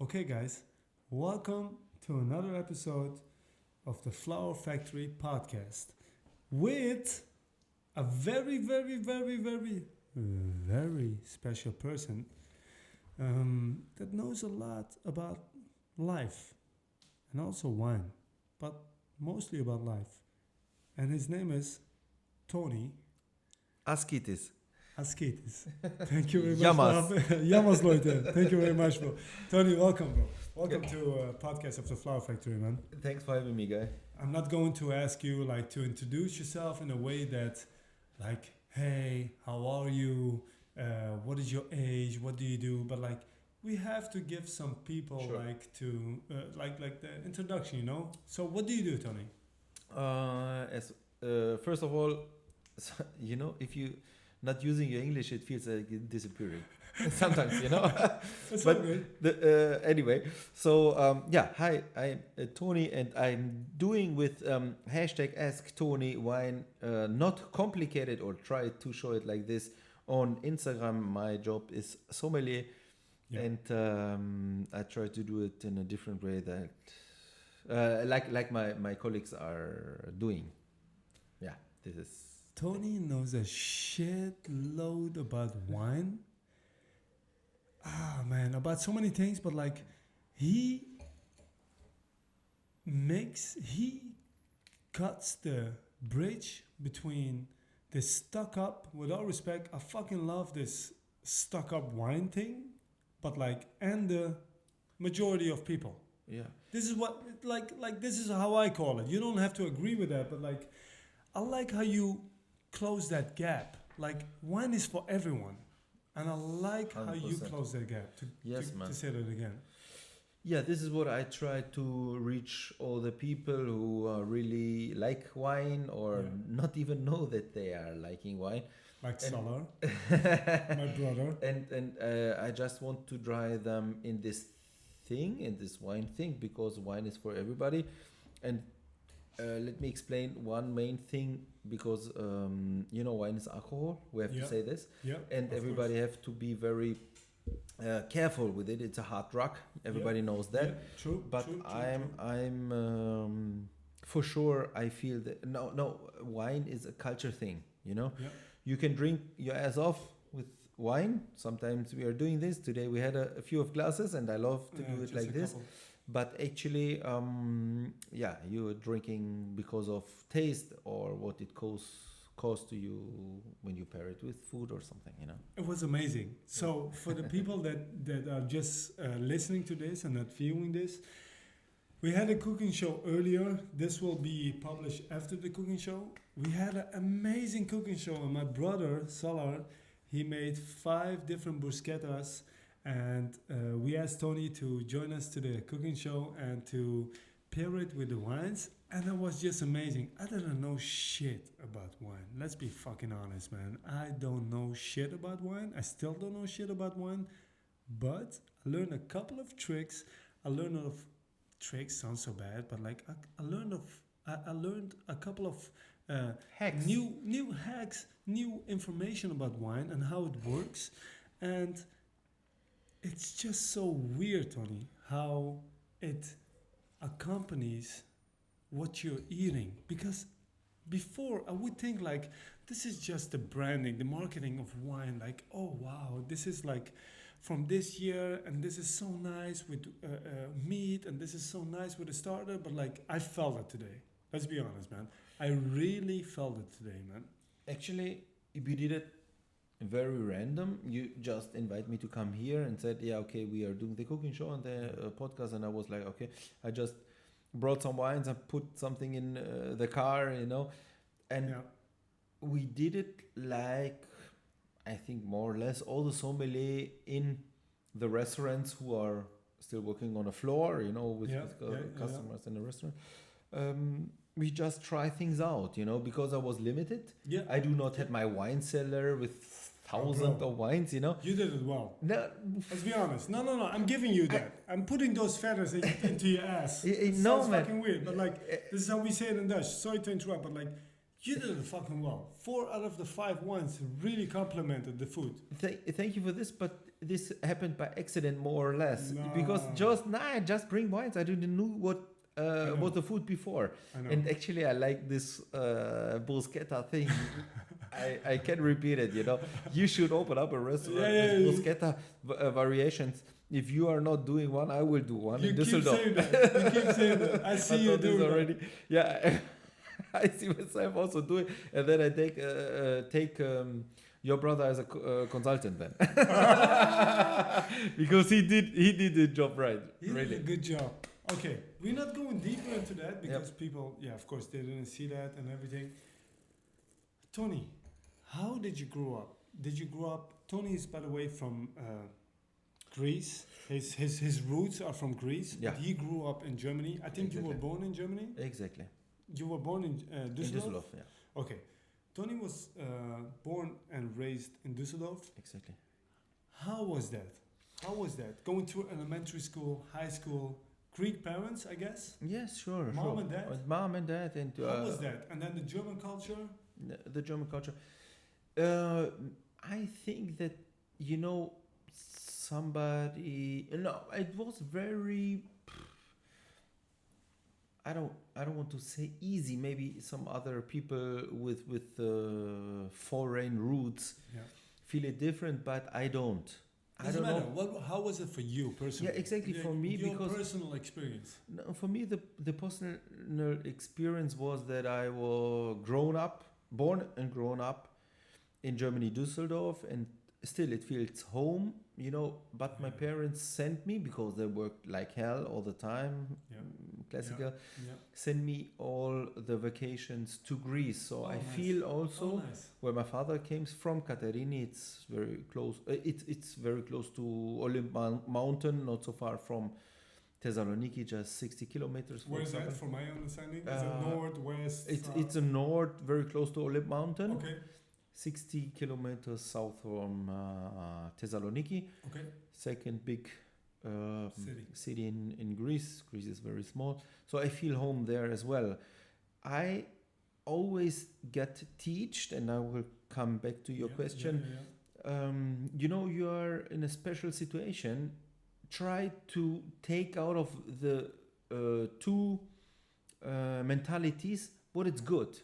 Okay, guys, welcome to another episode of the Flower Factory podcast with a very special person that knows a lot about life and also wine, but mostly about life. And his name is Tony Asketis. Asketis. Thank you very much. Yamas. Yamas, Leute. Thank you very much, bro. Tony, welcome, bro. Welcome Yeah. to podcast of the Flower Factory, man. Thanks for having me, guy. I'm not going to ask you like to introduce yourself in a way that, like, hey, how are you? What is your age? What do you do? But like, we have to give some people Sure. like to like the introduction, you know. So, what do you do, Tony? First of all, if you not using your English, it feels like you're disappearing. Sometimes, That's But okay. Anyway, so hi, I'm Tony, and I'm doing with hashtag Asktoni wine, not complicated, or try to show it like this on Instagram. My job is sommelier, Yeah. and I try to do it in a different way that like my colleagues are doing. Yeah, this is. Tony knows a shit load about wine. Ah, man, about so many things, but like, he cuts the bridge between the stuck up, with all respect, I fucking love this stuck up wine thing, but like, and the majority of people. Yeah. This is what, like this is how I call it. You don't have to agree with that, but like, I like how you close that gap. Like, wine is for everyone. And I like how you 100%. close that gap. Yes, man. To say that again. Yeah, this is what I try to reach all the people who really like wine, or Yeah. not even know that they are liking wine. Like And- Salar, my brother. And I just want to drive them in this wine thing, because wine is for everybody. And let me explain one main thing, because wine is alcohol. We have Yeah. to say this, Yeah. and of everybody course. have to be very careful with it. It's a hard drug. Everybody knows that. Yeah, true. But true. I'm for sure. I feel that no, wine is a culture thing. Yeah. You can drink your ass off with wine. Sometimes we are doing this. Today we had a few of glasses, and I love to do it just like a this. couple. But actually, you're drinking because of taste, or what it costs to you when you pair it with food or something. It was amazing. So for the people that are just listening to this and not viewing this, we had a cooking show earlier. This will be published after the cooking show. We had an amazing cooking show, and my brother Salar, he made 5 different bruschettas, and we asked Tony to join us to the cooking show and to pair it with the wines, and it was just amazing. I didn't know shit about wine. Let's be fucking honest, man. I don't know shit about wine. I still don't know shit about wine, but I learned a couple of tricks. I learned of tricks sounds so bad, but like I learned a couple of Hacks. new hacks, new information about wine and how it works, and it's just so weird, Tony, how it accompanies what you're eating. Because before I would think like this is just the branding, the marketing of wine. Like, oh wow, this is like from this year, and this is so nice with meat, and this is so nice with a starter. But like, I felt it today. Let's be honest, man. I really felt it today, man. Actually, if you did it very random, you just invite me to come here and said, yeah, okay, we are doing the cooking show and the podcast, and I was like, okay, I just brought some wines and put something in the car, and Yeah. we did it like, I think more or less all the sommelier in the restaurants who are still working on a floor, with, Yeah, with yeah, yeah. customers in the restaurant. We just try things out, because I was limited. Yeah. I do not have my wine cellar with thousands bro. of wines, You did it well. No, Let's be honest. No. I'm giving you that. I'm putting those feathers into your ass. It no, sounds man. fucking weird, but like, this is how we say it in Dutch. Sorry to interrupt, but like, you did it fucking well. 4 out of the 5 wines really complimented the food. Thank you for this, but this happened by accident more or less No. because just bring wines. I didn't know what was the food before, I know. and actually I like this bruschetta thing. I can repeat it. You should open up a restaurant with bruschetta variations. If you are not doing one, I will do one You in keep Düsseldorf. saying that. You keep saying that. I see you thought this do already. Yeah, I see myself also doing, and then I take your brother as a consultant then, because he did the job right. He really. did a good job. Okay, we're not going deeper into that because people, of course, they didn't see that and everything. Tony, how did you grow up? Tony is, by the way, from Greece. His roots are from Greece. Yeah. But he grew up in Germany. I think you were born in Germany. Exactly. You were born in Düsseldorf? In Düsseldorf, yeah. Okay. Tony was born and raised in Düsseldorf. Exactly. How was that? Going to elementary school, high school, Greek parents, I guess? Yes, sure. Mom and dad? Mom and dad. And, how was that? And then the German culture? The German culture. I think that, somebody... No, it was very... I don't want to say easy. Maybe some other people with foreign roots feel it different, but I don't. Doesn't matter. How was it for you personally? Yeah, exactly. For me, your because personal experience. No, for me, the personal experience was that I was born and grown up in Germany, Düsseldorf, and still it feels home, but my parents sent me because they worked like hell all the time, classical, send me all the vacations to Greece. So I feel also where my father came from, Katerini, it's very close. It's very close to Olymp Mountain, not so far from Thessaloniki, just 60 kilometers. Where is that, from my understanding? Is it north, west? It's a north, very close to Olymp Mountain. Okay. 60 kilometers south from Thessaloniki. Okay. Second big city in Greece. Greece is very small. So I feel home there as well. I always get taught, and I will come back to your question. You are in a special situation. Try to take out of the two mentalities what is good.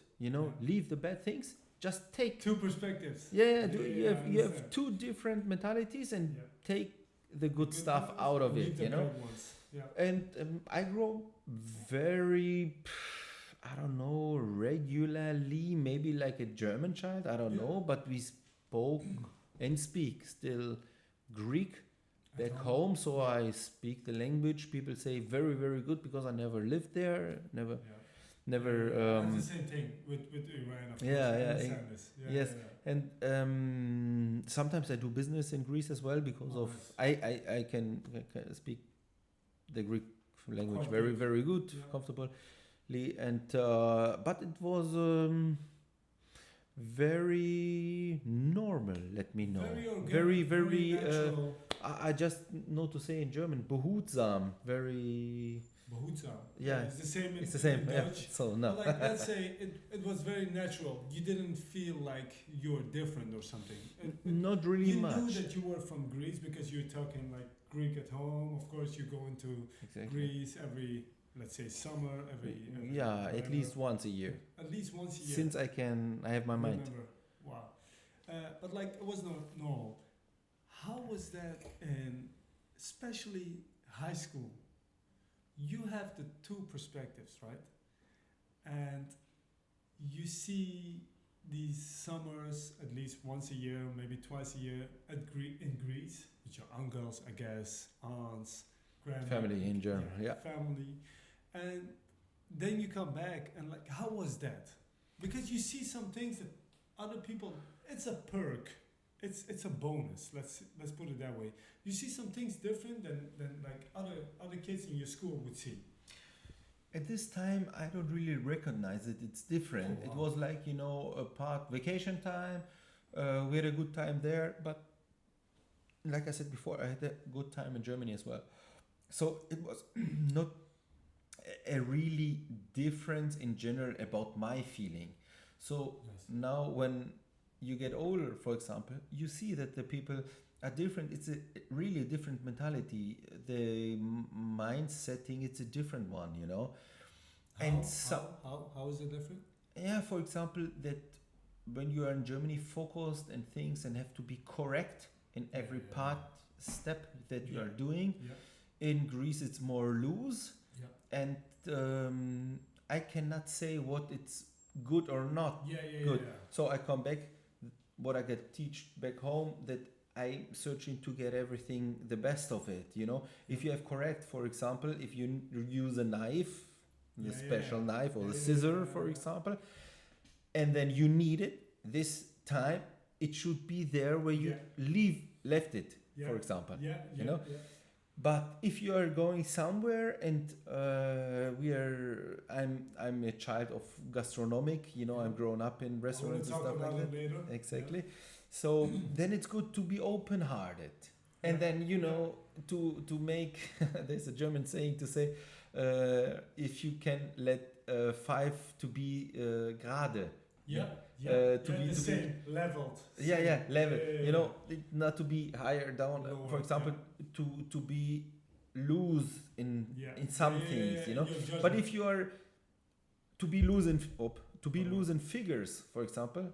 Leave the bad things. Just take two perspectives. You have two different mentalities and take the good stuff out of it. And I grow very, regularly, maybe like a German child. I don't know, but we spoke and speak still Greek back home, so I speak the language. People say very, very good because I never lived there, never. It's the same thing with Iran. Of course. Yes. And sometimes I do business in Greece as well because I can speak the Greek language very, very good, comfortably. And but it was very normal. Let me know. Very organic, very natural. I just know to say in German, behutsam, very. Behutsam. Yeah, it's the same. It's the same. In Dutch. Yeah. So no. But let's say it was very natural. You didn't feel like you were different or something. Not really much. You knew that you were from Greece because you're talking like Greek at home. Of course, you go into Greece every, let's say, summer. Every at least once a year. At least once a year. Since I have my mind. Wow. But like it was not normal. How was that in, especially high school? You have the two perspectives, right? And you see these summers at least once a year, maybe twice a year in Greece with your uncles, I guess, aunts, grandma. Family in general, family. And then you come back and like, how was that? Because you see some things that other people, it's a perk. It's a bonus. Let's put it that way. You see some things different than like other kids in your school would see. At this time, I don't really recognize it. It's different. Oh, wow. It was like a part vacation time. We had a good time there, but like I said before, I had a good time in Germany as well. So it was not a really difference in general about my feeling. So now when you get older, for example, you see that the people it's a really different mentality. The mind setting, it's a different one, you know. And how is it different? Yeah, for example, that when you are in Germany focused and things and have to be correct in every step that you are doing. Yeah. In Greece, it's more loose. Yeah. And I cannot say what it's good or not good. Yeah. So I come back, what I get teach back home, that I'm searching to get everything the best of it, you know. If you have correct, for example, if you use a knife, the special knife or the scissor, for example, and then you need it this time, it should be there where you left it, for example, you know. But if you are going somewhere and I'm a child of gastronomic, you know, I'm grown up in restaurants and stuff like that. Later. Exactly. So then it's good to be open-hearted, and then, you know, to make there's a German saying to say, if you can let 5 to be gerade. To be the same, leveled. Level. You know, not to be higher down. Lower, for example, to be loose in some things, you know. But if you are to be loose in figures, for example,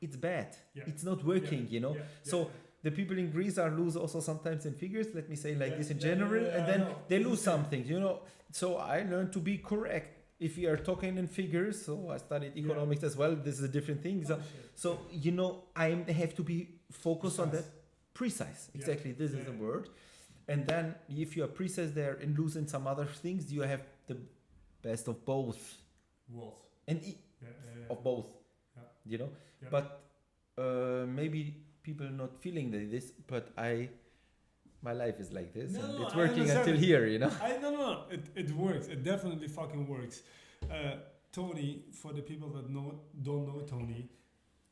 it's bad. It's not working, you know. So the people in Greece are loose also sometimes in figures. Let me say like this in general, and then they lose something, you know. So I learned to be correct. If we are talking in figures, so I studied economics as well. This is a different thing. So you know, I have to be focused on that. Precise. Exactly. This is the word. And then if you are precise there and losing some other things, you have the best of both. Worlds. And of both. You know. But maybe people not feeling this, but my life is like this, and it's working until here, you know. It works. It definitely fucking works. Tony, for the people that don't know Tony,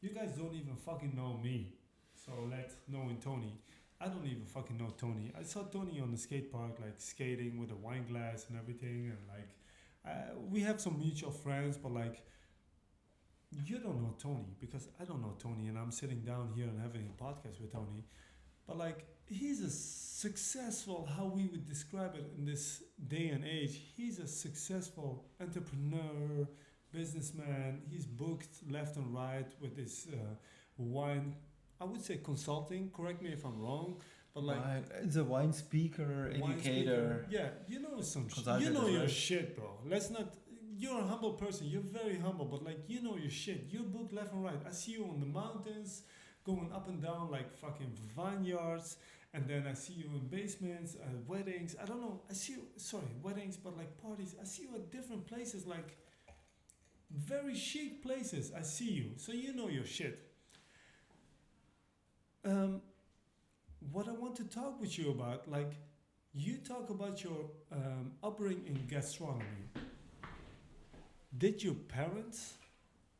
you guys don't even fucking know me. So let's knowing Tony. I don't even fucking know Tony. I saw Tony on the skate park, like skating with a wine glass and everything, and like we have some mutual friends, but like you don't know Tony because I don't know Tony, and I'm sitting down here and having a podcast with Tony. But like, he's a successful, how we would describe it in this day and age, he's a successful entrepreneur, businessman. He's booked left and right with his wine, I would say consulting, correct me if I'm wrong, but like... It's a wine speaker, educator. Yeah, you know some shit. You know your shit, bro. Let's not... You're a humble person. You're very humble, but like, you know your shit. You're booked left and right. I see you on the mountains, going up and down like fucking vineyards, and then I see you in basements, weddings. I don't know. I see you, weddings, but like parties. I see you at different places, like very chic places. I see you, so you know your shit. What I want to talk with you about, like, you talk about your upbringing in gastronomy. Did your parents?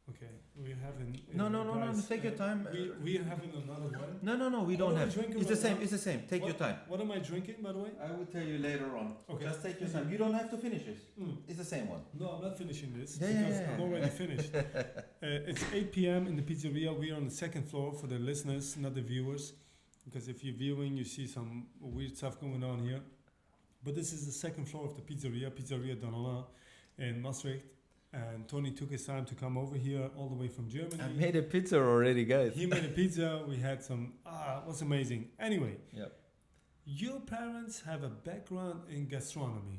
Okay, we're having... No, take your time. We're having another one. No, we don't have. It's the same. Take your time. What am I drinking, by the way? I will tell you later on. Okay. Just take your time. You don't have to finish it. It's the same one. No, I'm not finishing this because I'm already finished. It's 8 p.m. in the pizzeria. We are on the second floor for the listeners, not the viewers. Because if you're viewing, you see some weird stuff going on here. But this is the second floor of the pizzeria, Pizzeria Donona in Maastricht. And Tony took his time to come over here all the way from Germany. I made a pizza already, guys. He made a pizza. We had some... it was amazing. Anyway. Yep. Your parents have a background in gastronomy.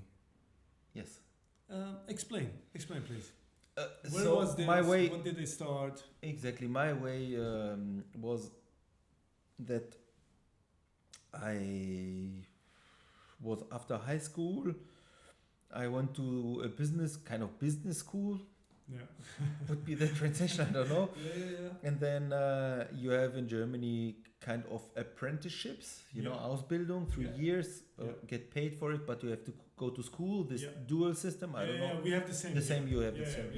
Yes. Explain, please. Where was this? My way... When did they start? Exactly. My way was that I was after high school... I went to a business school. Yeah. Would be the transition, I don't know. Yeah. And then you have in Germany kind of apprenticeships, you know, Ausbildung, 3 years, get paid for it, but you have to go to school, this dual system, I don't know. We have the same. The same, you have the same.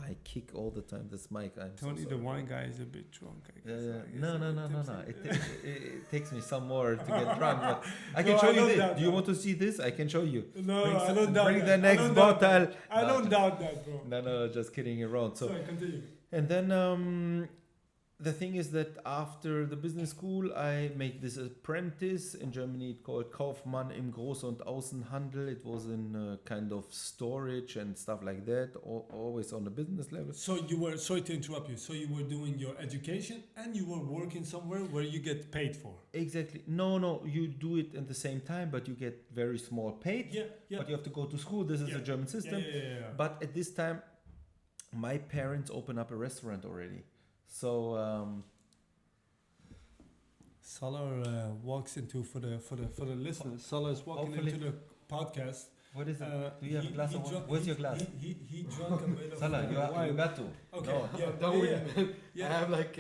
I kick all the time this mic. Tony, the wine guy, is a bit drunk, I guess. No. It takes me some more to get drunk. But I can show you this. Do you want to see this? I can show you. No, I don't doubt that. Bring the next bottle. I don't doubt that, bro. No, just kidding around. So, sorry, continue. And then the thing is that after the business school, I made this apprentice in Germany. It called Kaufmann im Groß- und Außenhandel. It was in kind of storage and stuff like that, always on the business level. So you were, sorry to interrupt you, so you were doing your education and you were working somewhere where you get paid for? Exactly. No, you do it at the same time, but you get very small paid. Yeah. But you have to go to school. This is a German system. Yeah. But at this time, my parents opened up a restaurant already. So Salah walks into for the listeners. Salah is walking Hopefully. into the podcast. what is it? Do you have a glass of wine? Where's your glass? He drank a bit of Salah, you wine. got to. Okay. No. Don't worry, man. Yeah. I have like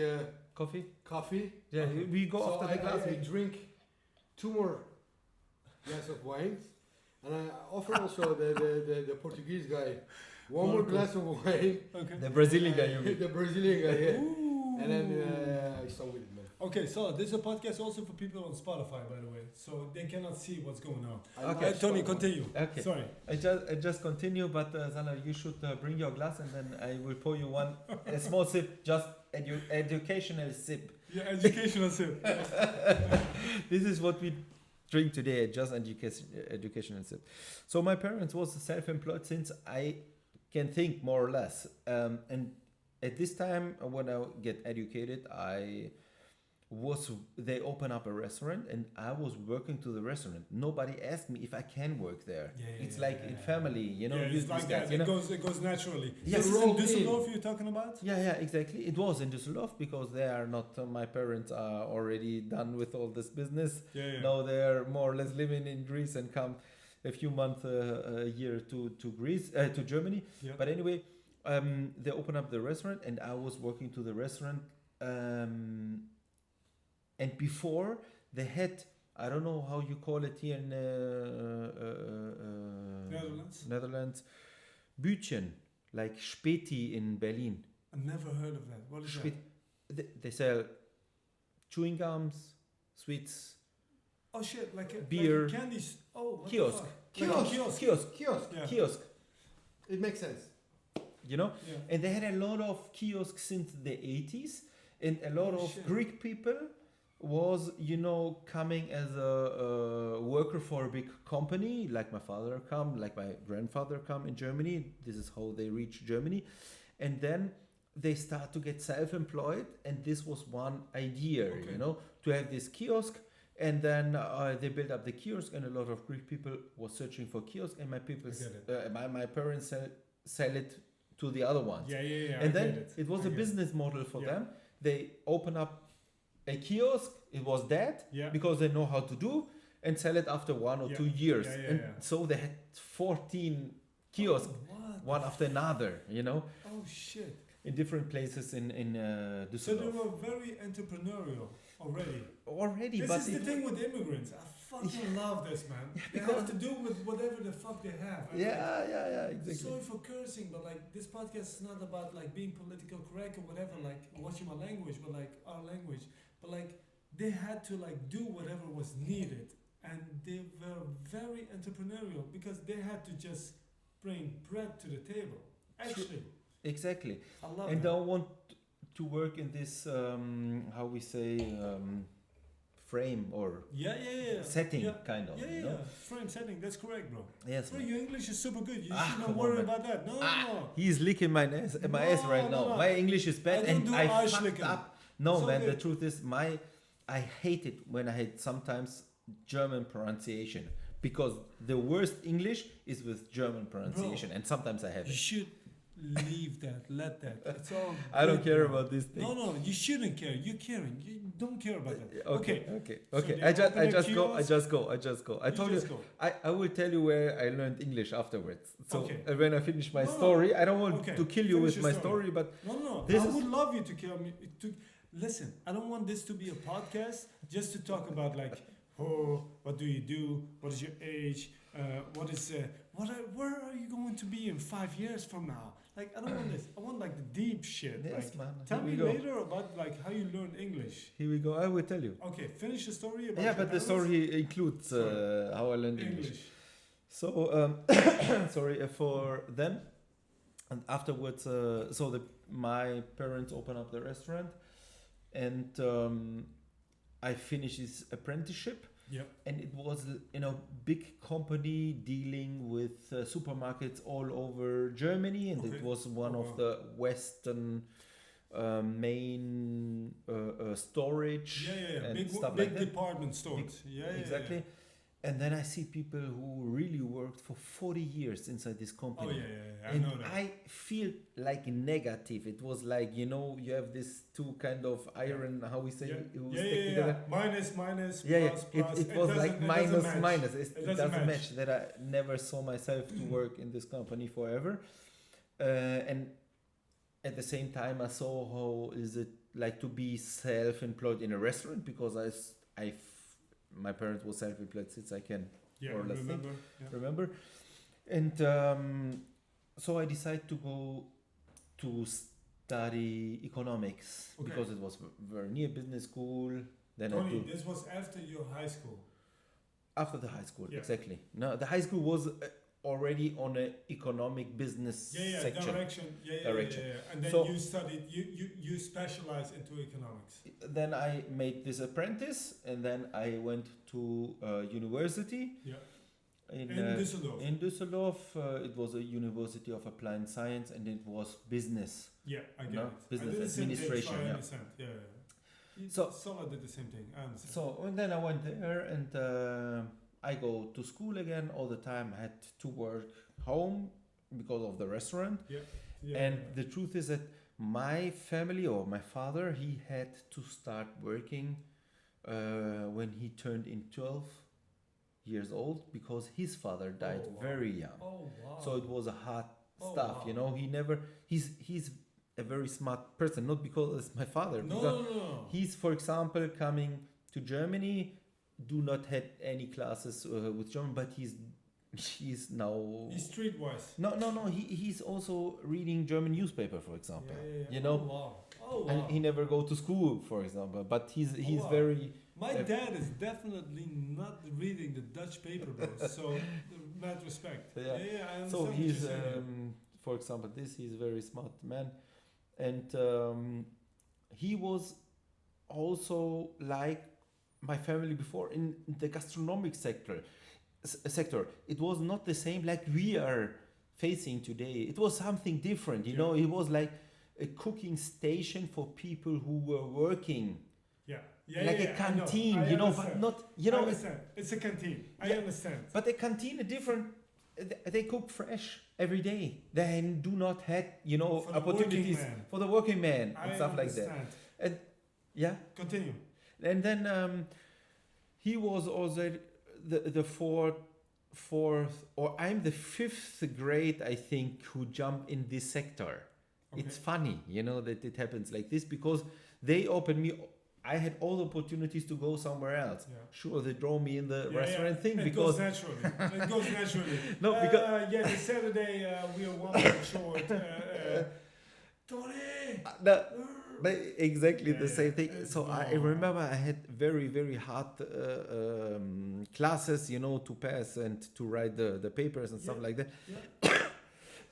Coffee? coffee. Yeah, we go So after the glass. I drink 2 more glasses of wine, and I offer also the Portuguese guy one more glass of wine. Okay. The Brazilian guy, you mean? The Brazilian guy, yeah. Ooh. And then I start with it, man. Okay, so this is a podcast also for people on Spotify, by the way, so they cannot see what's going on. Okay. Tony, continue. Okay. Sorry. I just continue, but Salah, you should bring your glass and then I will pour you a small sip, just educational sip. Yeah, educational sip. This is what we drink today, just educational sip. So my parents was self-employed since I can think more or less. And at this time, when I get educated, they open up a restaurant and I was working to the restaurant. Nobody asked me if I can work there. It's like in family, you know. it's like that. You know? It goes naturally. Yes. This is in Düsseldorf you're talking about? Yeah, exactly. It was in Düsseldorf because they are not. My parents are already done with all this business. Yeah. Now they're more or less living in Greece and come a few months a year to Greece to Germany. Yeah. But anyway, they opened up the restaurant and I was working to the restaurant. And before they had, I don't know how you call it here in Netherlands, Bütchen, like Späti in Berlin. I never heard of that. What is that? They sell chewing gums, sweets, Oh shit, like beer, like candies. Oh, what kiosk. the fuck? Kiosk. Yeah. Kiosk. It makes sense. You know? Yeah. And they had a lot of kiosks since the 80s, and a lot of shit. Greek people was, you know, coming as a worker for a big company, like my father come, like my grandfather come in Germany. This is how they reach Germany. And then they start to get self-employed, and this was one idea, you know, to have this kiosk. And then they built up the kiosk, and a lot of Greek people was searching for kiosk, and my people, my parents sell it to the other ones. Yeah. And then it was a business model for them. They open up a kiosk. It was that because they know how to do, and sell it after 1 or 2 years. So they had 14 kiosks, one after another. You know. Oh shit. In different places in Düsseldorf. So they were very entrepreneurial already. This But is the thing with immigrants. I fucking love this, man. They have to do with whatever the fuck they have. Exactly. Sorry for cursing, but like this podcast is not about like being political correct or whatever, like watching my language, but like our language. But like they had to like do whatever was needed, and they were very entrepreneurial because they had to just bring bread to the table. Actually. Exactly. I love and that. don't want to work in this how we say frame or setting kind of. You know? Frame setting. That's correct, bro. Yes. Bro, your English is super good. You come shouldn't on, worry man. about that. No. He's licking my ass right now. No. My English is bad, I don't and do I arse fucked licking. up. No, It's man. okay. The truth is, I hate it when I had sometimes German pronunciation, because the worst English is with German pronunciation, and sometimes I have You it. should leave that. Let that. It's all. I don't good, care bro. about this thing. No. You shouldn't care. You're caring. You don't care about that. Okay. So Okay. they I open a just go. I kiosk. just go. I told you. just go. I will tell you where I learned English afterwards. So Okay. when I finish my No. story, I don't want Okay. to kill you Finish with your my story. story, but No. This I is- would love you to kill me. Listen, I don't want this to be a podcast just to talk about like, what do you do? What is your age? Where are you going to be in 5 years from now? Like, I don't want this. I want like the deep shit. yes, like, man. tell Here me we go. later about like how you learned English. Here we go. I will tell you. Okay, finish the story about Yeah, your but the parents. story includes how I learned English. So sorry for them, and afterwards, my parents opened up the restaurant. and I finished this apprenticeship. Yep. And it was big company dealing with supermarkets all over Germany, and Okay. it was one Oh, of wow. the Western main storage and Big, stuff big like that. department stores. Yeah, Exactly. And then I see people who really worked for 40 years inside this Oh company. yeah. I And know that. I feel like negative. It was like, you have this two kind of iron, how we say, who stick together. Minus, Yeah, plus, yeah. plus. It was doesn't- like it doesn't match. minus. doesn't It doesn't match. match. That I never saw myself to work in this company forever. And at the same time, I saw how is it like to be self-employed in a restaurant, because my parents were self-employed since I can Yeah, more or less remember. Yeah. remember. And so I decided to go to study economics, Okay. because it was very near business school. Then I Tony, do this was after your high school. after the high school, Yeah. exactly. No, the high school was already on an economic business section. Direction. Direction. Yeah. And then So- you studied. You specialized into economics. Then I made this apprentice, and then I went to university. Yeah. In Düsseldorf. in Düsseldorf, it was a University of Applied Science, and it was business. Yeah, I get No, it. business I did the same thing, administration, so I yeah. understand. Yeah. So- Sola did the same thing. I understand. So and then I went there, and I go to school again all the time. I had to work home because of the restaurant. Yeah. And the truth is that my family, or my father, he had to start working when he turned in 12 years old, because his father died Oh, wow. very young. Oh wow. So it was a hard Oh, stuff, wow. he's a very smart person, not because it's my father, No, because no. he's, for example, coming to Germany, do not had any classes with German, but he's now He's streetwise. no he's also reading German newspaper, for example. You know, Oh wow. Oh wow. and he never go to school, for example, but he's wow. very My dad is definitely not reading the Dutch paper, bro. So, mad respect. Yeah. I understand so what he's you're saying. for example, he's a very smart man, and he was also like my family before in the gastronomic sector. It was not the same like we are facing today. It was something different, you know. It was like a cooking station for people who were working, like a canteen, I you know, understand. but not, you know. I understand. It's a canteen. I Yeah. understand. But a canteen is different. They cook fresh every day. They do not have, you know, For the opportunities working man. for the working man and I stuff like that. understand. Yeah. Continue. And then he was also the fourth, or I'm the fifth grade, I think, who jump in this sector. Okay. It's funny, you know, that it happens like this, because they opened me. I had all the opportunities to go somewhere else. Yeah. Sure, they draw me in the Yeah, restaurant thing it because goes naturally. It goes naturally. No, because- the Saturday we are 1 minute short. Tony. But exactly Yeah, the same thing. it's So I normal. remember I had very, very hard classes, you know, to pass and to write the papers and stuff Yeah. like that.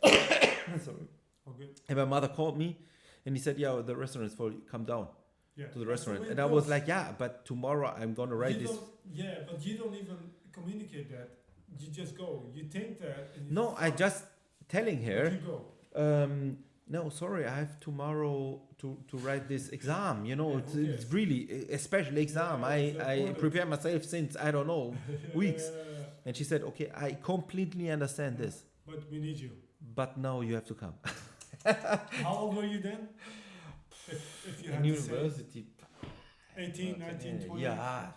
Yeah. Sorry. Okay. And my mother called me and he said, yeah, the restaurant is full, come down Yeah. to the That's restaurant. way it And I was goes. like, yeah, but tomorrow I'm going to write You this. don't- Yeah, but you don't even communicate that. You just go. You think that. And you No, I just telling but her, you go. no, sorry, I have tomorrow to write this exam. You know, Yeah, it's, who it's cares? really a special exam. Yeah, I it's important. prepare myself since, I don't know, weeks. Yeah. And she said, okay, I completely understand this, But we need you. but now you have to come. How old were you then? If you had In to say university. 18, 19, 20? Yeah,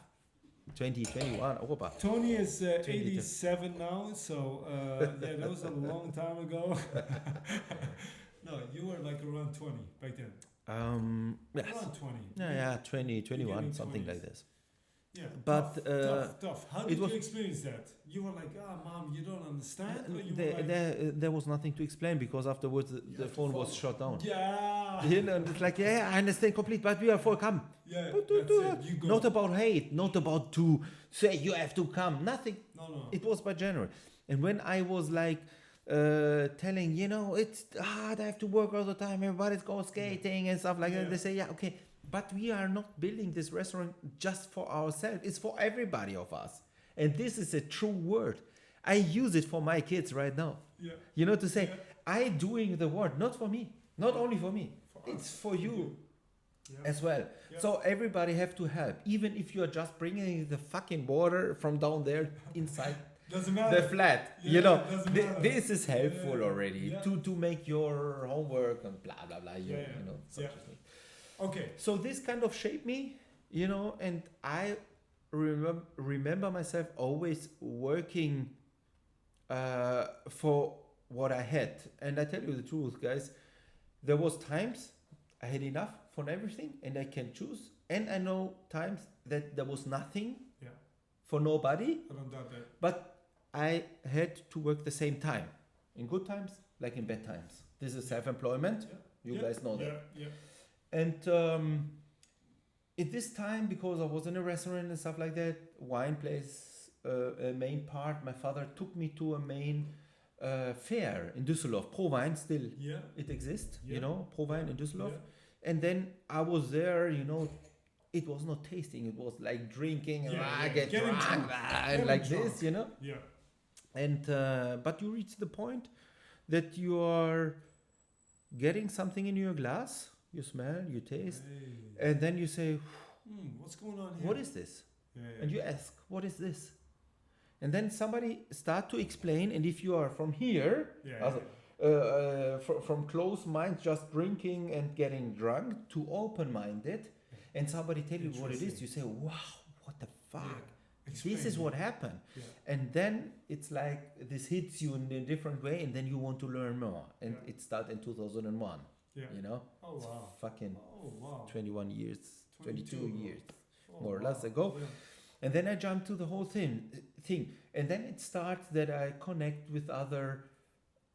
20, 21. Opa. Tony is 22. 87 now, so yeah, that was a long time ago. No, you were like around 20 back then. Yes. Around 20. Yeah, 20, 21, Beginning something 20s. like this. Yeah. But, tough. How it did was- you experience that? You were like, Mom, you don't understand? Or you were like, There was nothing to explain because afterwards the have to phone was follow. shut down. Yeah. You know, and it's like, yeah, I understand complete, but we are for come. Yeah, Do, that's do, it. You go. Not about hate, not about to say you have to come, nothing. No. It was by general. And when I was like telling, you know, it's hard, I have to work all the time, everybody's going skating and stuff like Yeah. that, they say, yeah, okay, but we are not building this restaurant just for ourselves. It's for everybody of us. And this is a true word. I use it for my kids right now. Yeah. You know, to say, Yeah. I doing the work, not for me, not only for me. For It's us, for you Yeah. as well. Yeah. So everybody have to help. Even if you're just bringing the fucking water from down there inside Doesn't matter. the flat, Yeah, you know, doesn't matter. this is helpful Yeah, already yeah. to make your homework and blah, blah, blah, you Yeah. know, such Yeah. a thing. Okay. So this kind of shaped me, you know, and I remember myself always working for what I had. And I tell you the truth, guys, there was times I had enough for everything and I can choose. And I know times that there was nothing Yeah. for nobody, I don't doubt that. but I had to work the same time. In good times, like in bad times. This is self-employment. Yeah. You Yeah. guys know that. Yeah. And at this time, because I was in a restaurant and stuff like that, wine plays a main part. My father took me to a main fair in Düsseldorf. Pro Wein still, Yeah. it exists, Yeah. you know, Pro Wein in Düsseldorf. Yeah. And then I was there, you know, it was not tasting, it was like drinking and Yeah, get getting drunk, drunk. and Getting like drunk. this, you know. Yeah. And but you reach the point that you are getting something in your glass, you smell, you taste, Hey. and then you say, What's going on here? what is this? Yeah. And you ask, what is this? And then somebody start to explain, and if you are from here, Yeah. also, from closed mind, just drinking and getting drunk, to open-minded, and somebody tell you what it is, Interesting. you say, wow, what the fuck? Yeah. This Explain is it. what happened. Yeah. And then it's like this hits you in a different way, and then you want to learn more. And Yeah. it started in 2001, Yeah. you know? Oh It's wow. fucking Oh wow. 21 years, 22 22. years. Oh, more or wow. less ago. Yeah. And then I jumped to the whole thing. And then it starts that I connect with other,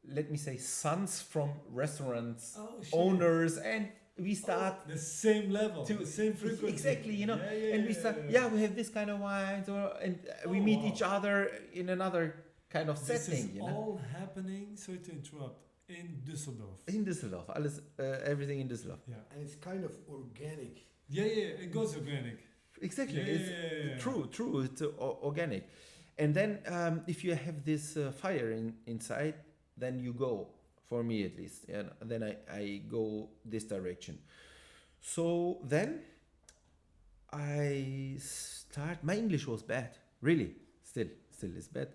let me say, sons from restaurants, Oh, shit. owners, and we start the same level, to- the same frequency. exactly, you know, Yeah, yeah, and we yeah, start, yeah. we have this kind of wines, and we Oh, meet wow. each other in another kind of This setting, is you know. all happening. Sorry to interrupt. In Düsseldorf. In Düsseldorf, alles, everything in Düsseldorf. Yeah. And it's kind of organic. Yeah, yeah. It goes organic. Exactly, Yeah, it's yeah, yeah. true. It's organic, and then if you have this fire inside, then you go. For me, at least, and then I go this direction. So then I start. My English was bad, really. Still is bad.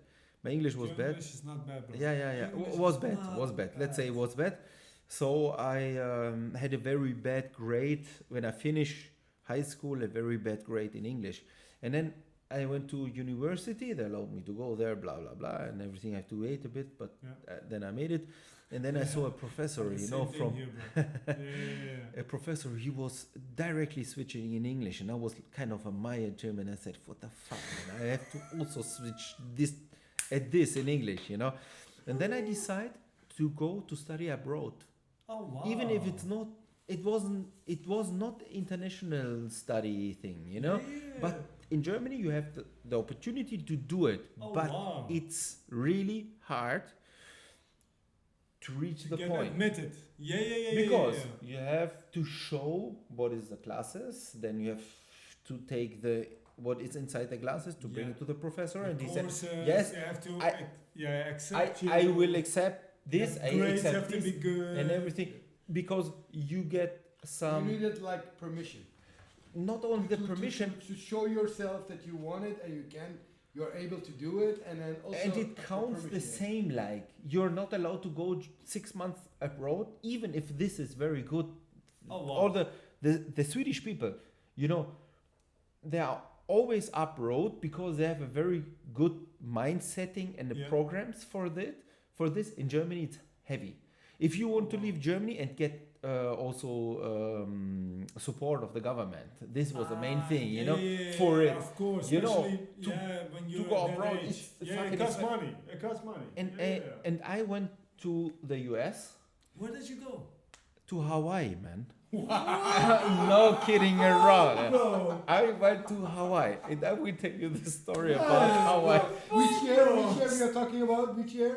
My English was Your bad. English is not bad, bro. Yeah. English Was is bad. not Was bad. Let's say it was bad. So I had a very bad grade when I finished high school. A very bad grade in English, and then I went to university. They allowed me to go there, blah blah blah, and everything. I have to wait a bit, but Yeah. then I made it. And then I saw a professor, The you same know, thing from here, bro. Yeah. a professor. He was directly switching in English, and I was kind of a Maya German. I said, "What the fuck, man? I have to also switch this in English, you know." And then I decide to go to study abroad, Oh wow. even if it's not. It was not international study thing, you know. Yeah. But in Germany, you have the opportunity to do it, Oh, but wow. it's really hard to reach To the get point. admitted. Yeah. Because yeah. you have to show what is the classes, then you have to take what is inside the glasses to bring Yeah. it to the professor, The and he said, courses, yes, you have to I- accept you. I will accept this, The I grades accept have to this, be good. and everything, because you get You some, needed like permission. not only the To- permission, to show yourself that you want it and you're able to do it, and then also and it the counts the permission. same, like, you're not allowed to go 6 months abroad, even if this is very good. Oh, wow. All the Swedish people, you know, they are always abroad because they have a very good mind setting and the Yeah. programs for that. For this, in Germany, it's heavy. If you want to Wow. leave Germany and get also support of the government, this was the main thing, you know, for it. Of course, you know, especially, when you're go at that abroad, age. it's Yeah, fucking it costs expensive. money. It costs money. And Yeah. and I went to the US, Where did you go? to Hawaii, man. No kidding around. Bro, I went to Hawaii, and I will tell you the story about Hawaii. Which year we are talking about? Which year?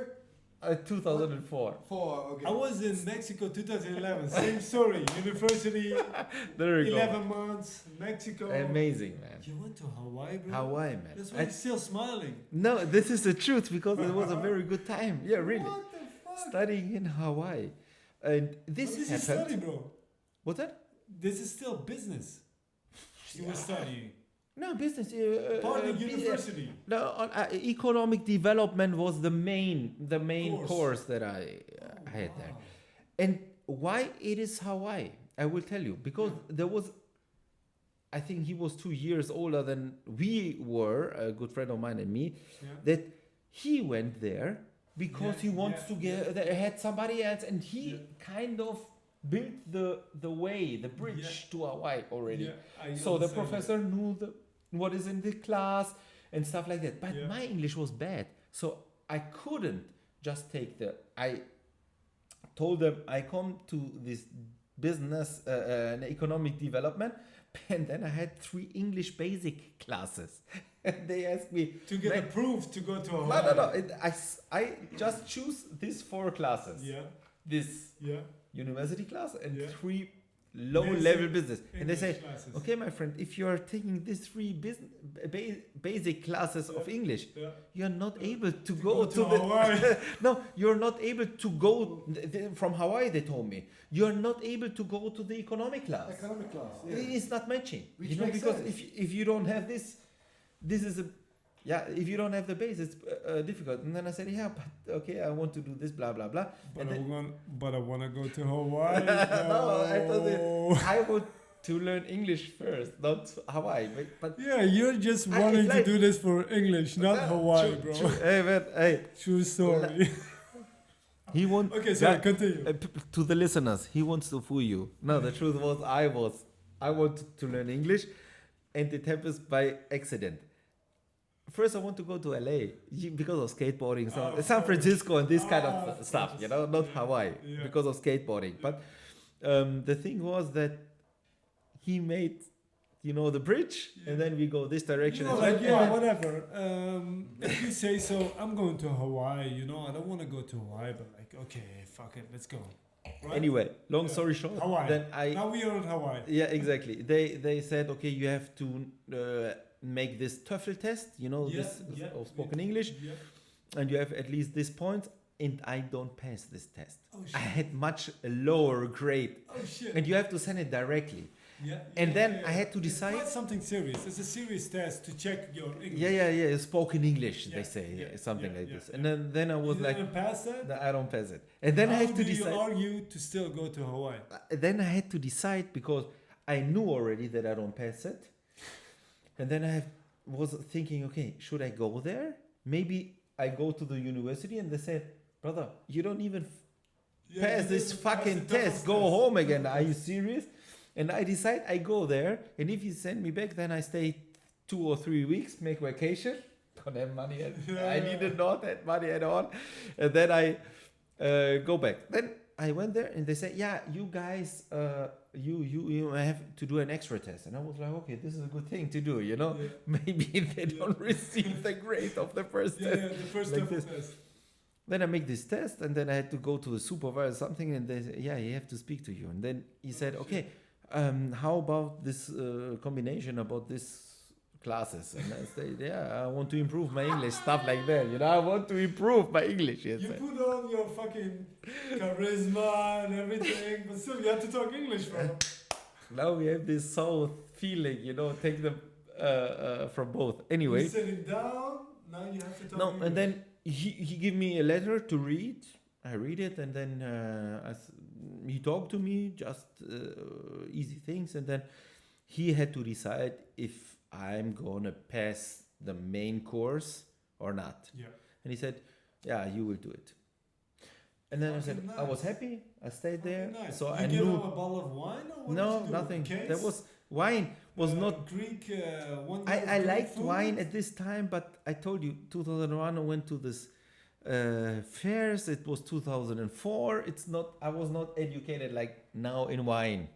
2004. 4, okay. I was in Mexico 2011. Same story. University, There you 11 months, Mexico. go. Amazing, man. You went to Hawaii, bro? Hawaii, man. That's why you're still smiling. No, this is the truth because it was a very good time. Yeah, really. What the fuck? Studying in Hawaii. And this This is happened. study, bro. What's that? This is still business. You were studying. No, business. Part of university. No, economic development was the main course that I had there. And why it is Hawaii? I will tell you. Because there was, I think he was 2 years older than we were, a good friend of mine and me, Yeah. that he went there because Yeah, he wants yeah, to get, that had somebody else, and he kind of built the way, the bridge to Hawaii already. Yeah, I So the understand professor knew what is in the class and stuff like that. But Yeah. my English was bad. So I couldn't just take I told them I come to this business and economic development. And then I had 3 English basic classes. And they asked me, that. To get "Man, approved to go to Hawaii. no. I just choose these 4 classes. Yeah, This yeah. university class and Yeah. 3 low-level Basic business. And they say, English classes. okay, my friend, if you are taking these 3 basic classes of Yeah. English, Yeah. you're not able to To go to the Hawaii. no, you're not able to go from Hawaii. They told me you're not able to go to the economic class. Economic class, yeah. It's not matching. Which You know, makes because sense. if you don't have this is a if you don't have the base, it's difficult. And then I said, yeah, but okay, I want to do this, blah blah blah. But And I want to go to Hawaii. No, I told No. I want to learn English first, not Hawaii. But Yeah, you're just I- wanting it's to like- do this for English, not Hawaii, bro. Hey, man, hey, True story. he wants. Okay, sorry, continue. To the listeners, he wants to fool you. No, the truth was, I wanted to learn English, and it happens by accident. First, I want to go to LA because of skateboarding, Oh, San Francisco, and this kind Oh, of of stuff. course. You know, not Yeah, Hawaii yeah. because of skateboarding. But the thing was that he made, the bridge, Yeah. and then we go this direction. You know, and like, then- yeah, whatever. If you say so, I'm going to Hawaii. I don't want to go to Hawaii, but like, okay, fuck it, let's go. Right? Anyway, long Yeah. story short, Hawaii. then Now we are in Hawaii. yeah, exactly. They said, okay, you have to make this TOEFL test, of spoken English, Yeah. and you have at least this point, and I don't pass this test. Oh shit. I had much lower grade, Oh shit. and you have to send it directly. Yeah. and yeah, then yeah. I had to It's decide- quite something serious. It's a serious test to check your English. Yeah, spoken English, Yeah, they say, yeah, something yeah, like yeah, this. yeah. And then I was You like, didn't pass that? "No, I don't pass it. And then I How had to do decide. you argue to still go to Hawaii? Then I had to decide because I knew already that I don't pass it. And then I was thinking, okay, should I go there? Maybe I go to the university and they said, brother, you don't even Yeah, pass you this didn't pass fucking the TOEFL test. Go test. home again. Are you serious? And I decide I go there. And if you send me back, then I stay 2 or 3 weeks, make vacation. Don't have money yet. I Yeah. needed not that money at all. And then I go back. Then I went there and they said, yeah, you guys, you have to do an extra test. And I was like, okay, this is a good thing to do, Yeah. Maybe they Yeah. don't receive the grade of the first Yeah, test. yeah, the first Like TOEFL this. test. Then I make this test, and then I had to go to a supervisor or something, and they said, yeah, he have to speak to you. And then he said, okay, how about this combination about this classes? And I said, yeah, I want to improve my English, stuff like that. I want to improve my English. He You said. put on your fucking charisma and everything, but still you have to talk English, bro. Now we have this soul feeling, take them from both. Anyway, You're sitting down, now you have to talk no, English. and then he gave me a letter to read. I read it, and then he talked to me, just easy things, and then he had to decide if I'm gonna pass the main course or not. Yeah. And he said, "Yeah, you will do it." And then I said, Fucking I was nice. happy. I stayed there, Fucking nice. so you I give knew. him a bottle of wine or what No, did you do? nothing. Case? There was wine. Was not. Greek. One I Greek liked food? wine at this time, but I told you, 2001 I went to this fairs. It was 2004. I was not educated like now in wine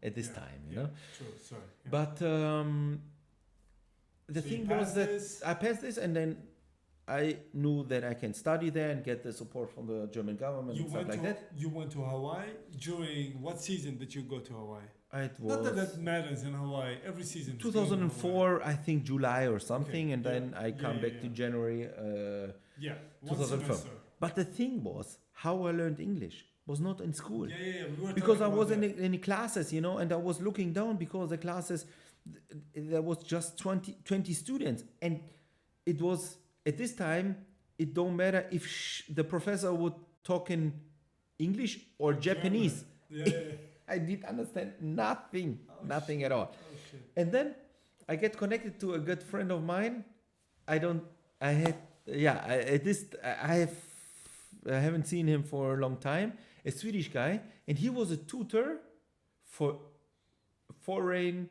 at this Yeah, time, yeah, True. Sorry. Yeah. But the So you thing was passed that this? I passed this, and then I knew that I can study there and get the support from the German government and stuff like that. You went to Hawaii during what season did you go to Hawaii? It Not that was that matters in Hawaii. Every season. is good in Hawaii. 2004, I think July or something, Okay, and yeah, then I come yeah, back yeah. to January. Yeah, one 2004. semester. But the thing was, how I learned English was not in school. Yeah, yeah, yeah. We were Because I talking was about in the classes, you know, and I was looking down because the classes, there was just 20 students. And it was, at this time, it don't matter if the professor would talk in English or Japanese. German. Yeah, yeah, yeah. I didn't understand nothing, Oh, nothing at all. Oh shit. And then I get connected to a good friend of mine. I haven't seen him for a long time. A Swedish guy, and he was a tutor for foreign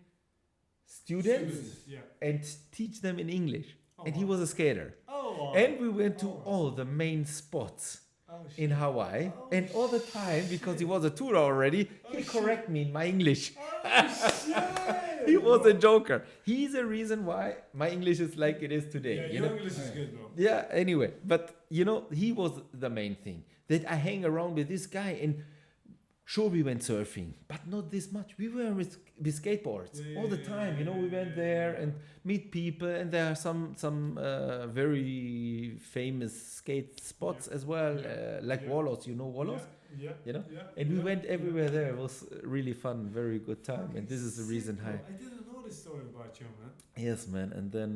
students Yeah. and teach them in English. Oh, And he wow. was a skater. Oh. Wow. And we went to Oh, wow. all the main spots Oh, shit. in Hawaii. Oh, And all the time, because he was a tutor already, he shit. correct me in my English. Oh shit. He was a joker. He's the reason why my English is like it is today. Yeah, you your know? English is good, bro. Yeah, anyway, but you know, he was the main thing. That I hang around with this guy, and sure, we went surfing, but not this much. We were with skateboards Yeah, all the yeah, time, you know. We went yeah, there yeah. and meet people, and there are some very famous skate spots as well, Yeah, like yeah. Wallos. You know Wallos? Yeah, You know? yeah, And we yeah, went yeah. everywhere there. It was really fun, very good time, and this is the Sick, reason bro. why. I didn't know this story about you, man. Yes, man. And then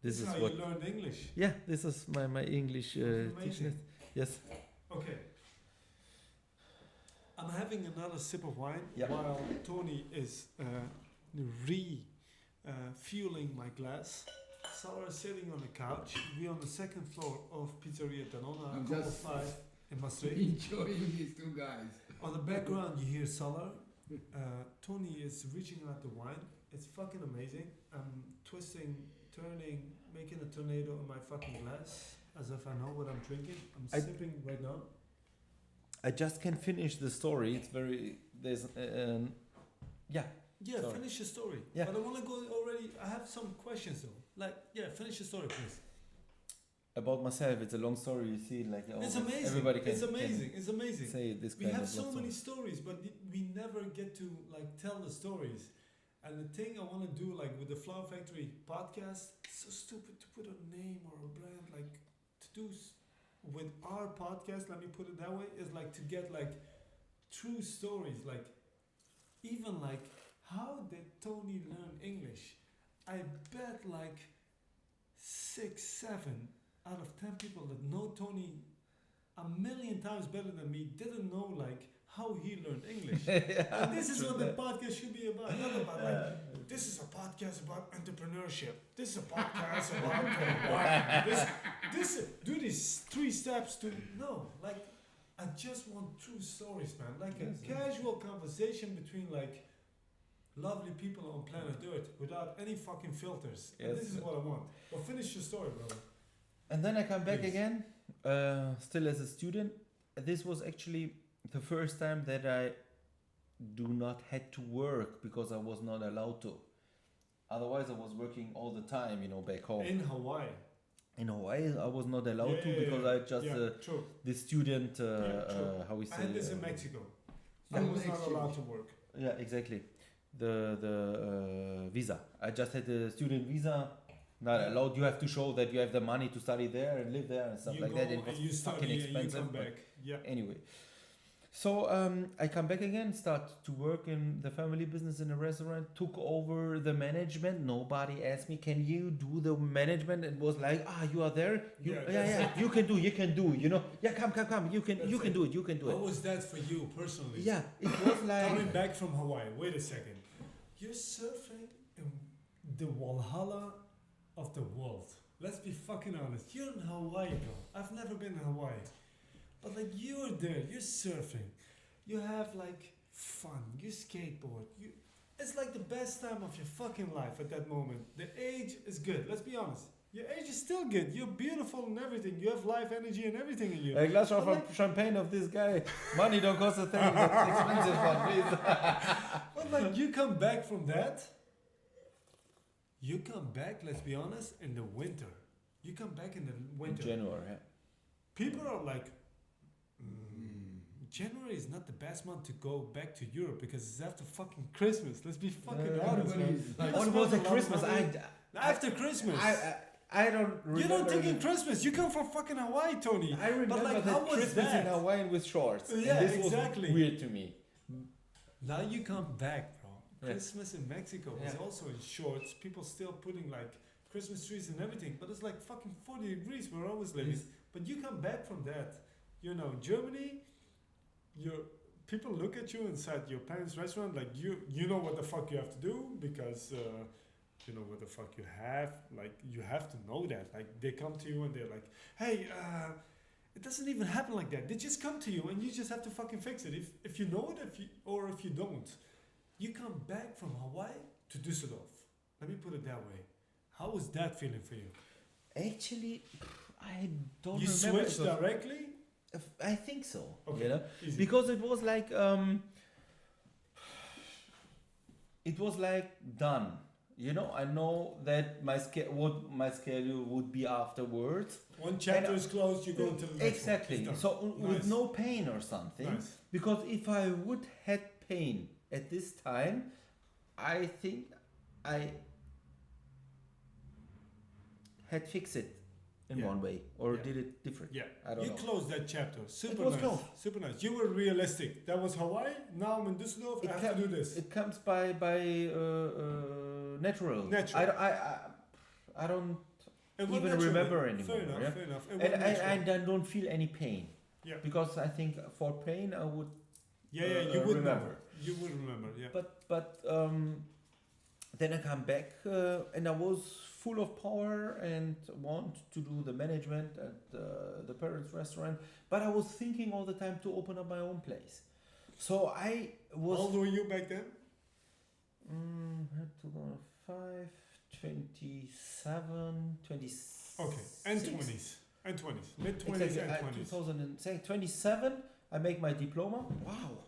this is how what. you learned English. Yeah, this is my English teaching. Amazing. Yes. Okay. I'm having another sip of wine Yeah. while Tony is fueling my glass. Sarah is sitting on the couch. We're on the second floor of Pizzeria Danona, I'm Como just- 5 in Maastricht. Enjoying these two guys. On the background, you hear Salar. Tony is reaching out the wine. It's fucking amazing. I'm twisting, turning, making a tornado in my fucking glass as if I know what I'm drinking. I'm I- sipping right now. I just can't finish the story. It's very there's yeah. Yeah, Sorry. finish your story. Yeah. But I want to go already. I have some questions though. Like, yeah, finish your story, please. About myself, it's a long story. You see, like It's always amazing. everybody can, It's amazing. It's can amazing. say this We kind have of so love many story. stories, but we never get to like tell the stories. And the thing I want to do, like with the Flower Factory podcast, it's so stupid to put a name or a brand. Like to do with our podcast, let me put it that way, is like to get like true stories. Like even like how did Tony learn English? I bet like 6, 7 out of 10 people that know Tony a million times better than me didn't know like how he learned English. And this is what the podcast should be about. Not about like this is a podcast about entrepreneurship. This is a podcast about this do these 3 steps to no. Like I just want true stories, man. Like a casual conversation between like lovely people on planet Earth without any fucking filters. And Yes. this is what I want. But finish your story, brother. And then I come back Please. again, still as a student. This was actually the first time that I do not had to work because I was not allowed to. Otherwise, I was working all the time, you know, back home. In Hawaii. In Hawaii, I was not allowed to Yeah, because yeah, I just yeah, true. the student, true. how we I say. had this in Mexico. I Yeah. was not Exchange. allowed to work. Yeah, exactly. The visa. I just had the student visa. Not allowed. You have to show that you have the money to study there and live there and stuff You like go that. It and was you fucking study and you expensive. come but back. Yeah. Anyway, so I come back again, start to work in the family business in a restaurant. Took over the management. Nobody asked me, "Can you do the management?" It was like, you are there. You, Yeah, yeah, that's you can do. You can do. You know, yeah, come. You can That's you can it. do it. You can do How it. was that for you personally? Yeah, it was like. Coming back from Hawaii. Wait a second. You're surfing in the Walhalla of the world. Let's be fucking honest. You're in Hawaii, bro. I've never been in Hawaii. But like you're there, you're surfing. You have like fun. You skateboard. It's like the best time of your fucking life at that moment. The age is good. Let's be honest. Your age is still good. You're beautiful and everything. You have life energy and everything in you. A glass of But like- champagne of this guy. Money don't cost a thing. That's expensive one, please. But like you come back from that, you come back, let's be honest, in the winter. You come back in the In winter. January, yeah. People are like, January is not the best month to go back to Europe because it's after fucking Christmas. Let's be fucking honest, man. everybody's like, You What spend was a the lot of Christmas? money. After Christmas. I don't remember. You don't think in Christmas. You come from fucking Hawaii, Tony. I remember like, that how was Christmas that? in Hawaii with shorts. Yeah, and this exactly. was weird to me. Now you come back, bro. Yeah. Christmas in Mexico was Yeah. also in shorts. People still putting like Christmas trees and everything, but it's like fucking 40 degrees where I was living. Yes. But you come back from that, you know, Germany, people look at you inside your parents' restaurant like you know what the fuck you have to do because you know what the fuck you have. Like you have to know that. Like they come to you and they're like, hey, it doesn't even happen like that. They just come to you and you just have to fucking fix it. If you know it, if you don't. You come back from Hawaii to Düsseldorf. Let me put it that way. How was that feeling for you? Actually, I don't You remember. switched directly? I think so. Okay, You know, easy. because it was like done. You know, I know that what my schedule would be afterwards. One chapter And, is closed, you go to the next Exactly. one. It's So done. with Nice. no pain or something. Nice. Because if I would had pain at this time, I think I had fixed it in Yeah. one way or Yeah. did it different. Yeah, I don't you know. closed that chapter. Super was nice. closed. Super nice. You were realistic. That was Hawaii. Now I'm in Düsseldorf. I have to do this. It comes by natural. Natural. I don't It went even naturally. remember anymore. Fair enough. yeah? Fair enough. It And went I natural. don't feel any pain. Yeah. Because I think for pain I would. Yeah, you would remember. You would remember. Yeah. But then I come back and I was full of power and want to do the management at the parents' restaurant. But I was thinking all the time to open up my own place. So I was. How old were you back then? 2005, 27, 26. Okay, and 20s. And 20s. Mid 20s Exactly. and 20s. 27, I make my diploma. Wow.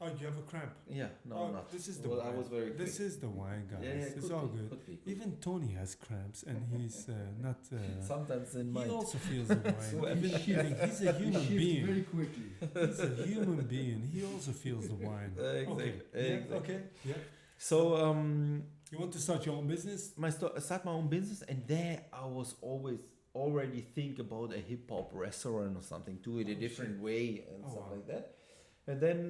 Oh, you have a cramp. Yeah, no, Oh, not. this is the Well, I wine. was very This quick. is the wine, guys. Yeah, It's could all be, good. could be. Even Tony has cramps, and he's not. Sometimes in He mind. also feels the wine. Sweat. Even he's a He human shifts being. very quickly. He's a human being. He also feels the wine. Exactly. Okay. Yeah, Exactly. okay. Yeah. So You want to start your own business? start my own business, and there I was already think about a hip hop restaurant or something, do it a Oh, different shit. way and Oh, stuff wow. like that. And then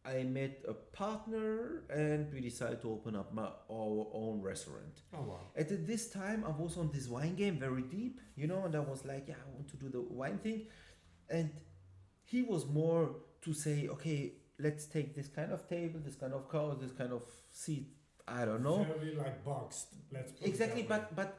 I met a partner, and we decided to open up our own restaurant. Oh wow. At this time, I was on this wine game very deep, you know, and I was like, yeah, I want to do the wine thing. And he was more to say, okay, let's take this kind of table, this kind of couch, this kind of seat. I don't know Very like boxed. Let's put exactly, it that way. but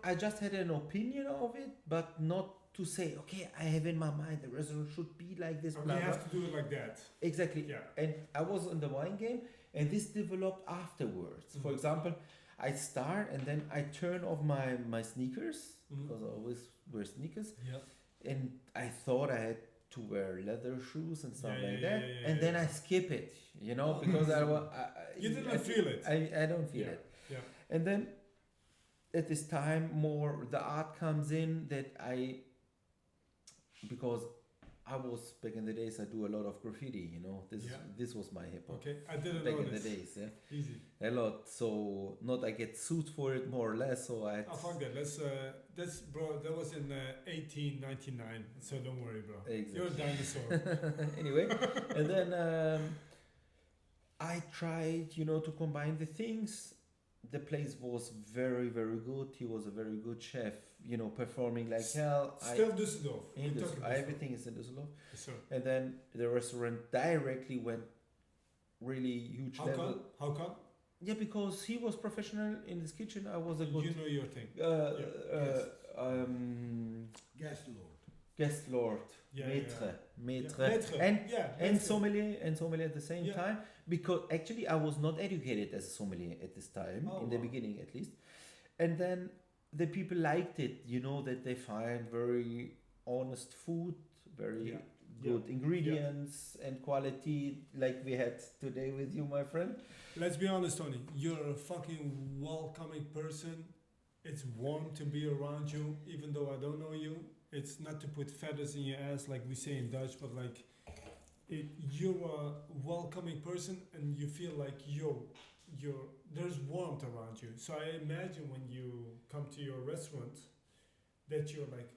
I just had an opinion of it, but not to say, okay, I have in my mind the restaurant should be like this. And Blah, we blah. have to do it like that. Exactly. Yeah. And I was in the wine game, and this developed afterwards. For Mhm. example, I start and then I turn off my sneakers Mhm. because I always wear sneakers, Yeah. and I thought I had to wear leather shoes and stuff Yeah, like yeah, that, yeah, yeah, and then yeah. I skip it, you know, because You didn't feel it. I don't feel Yeah. it. Yeah. And then at this time, more the art comes in that because I was back in the days, I do a lot of graffiti, you know. Yeah. This was my hip hop Okay. I didn't back know in the this. days, yeah. Easy. A lot. So not I get sued for it more or less. So I. Oh fuck that. That's bro. That was in 1899. So don't worry, bro. Exactly. You're a dinosaur. Anyway, and then I tried, you know, to combine the things. The place was very, very good. He was a very good chef, you know, performing like hell. Still Düsseldorf. In We're Düsseldorf. talking Düsseldorf. Everything is in Düsseldorf. Yes, sir. And then the restaurant directly went really huge How level. come? How come? Yeah, because he was professional in his kitchen. I was a good You know your thing. Yes. Guest lord. guest lord, Yeah, maître, Yeah. maître, Maître. and Yeah. and maître. sommelier at the same Yeah. time, because actually I was not educated as a sommelier at this time, Oh, in the wow. beginning at least. And then the people liked it, you know, that they find very honest food, very Yeah. good ingredients and quality, like we had today with you, my friend. Let's be honest, Tony. You're a fucking welcoming person it's warm to be around you, even though I don't know you. It's not to put feathers in your ass like we say in Dutch, but like you're a welcoming person, and you feel like there's warmth around you. So I imagine when you come to your restaurant that you're like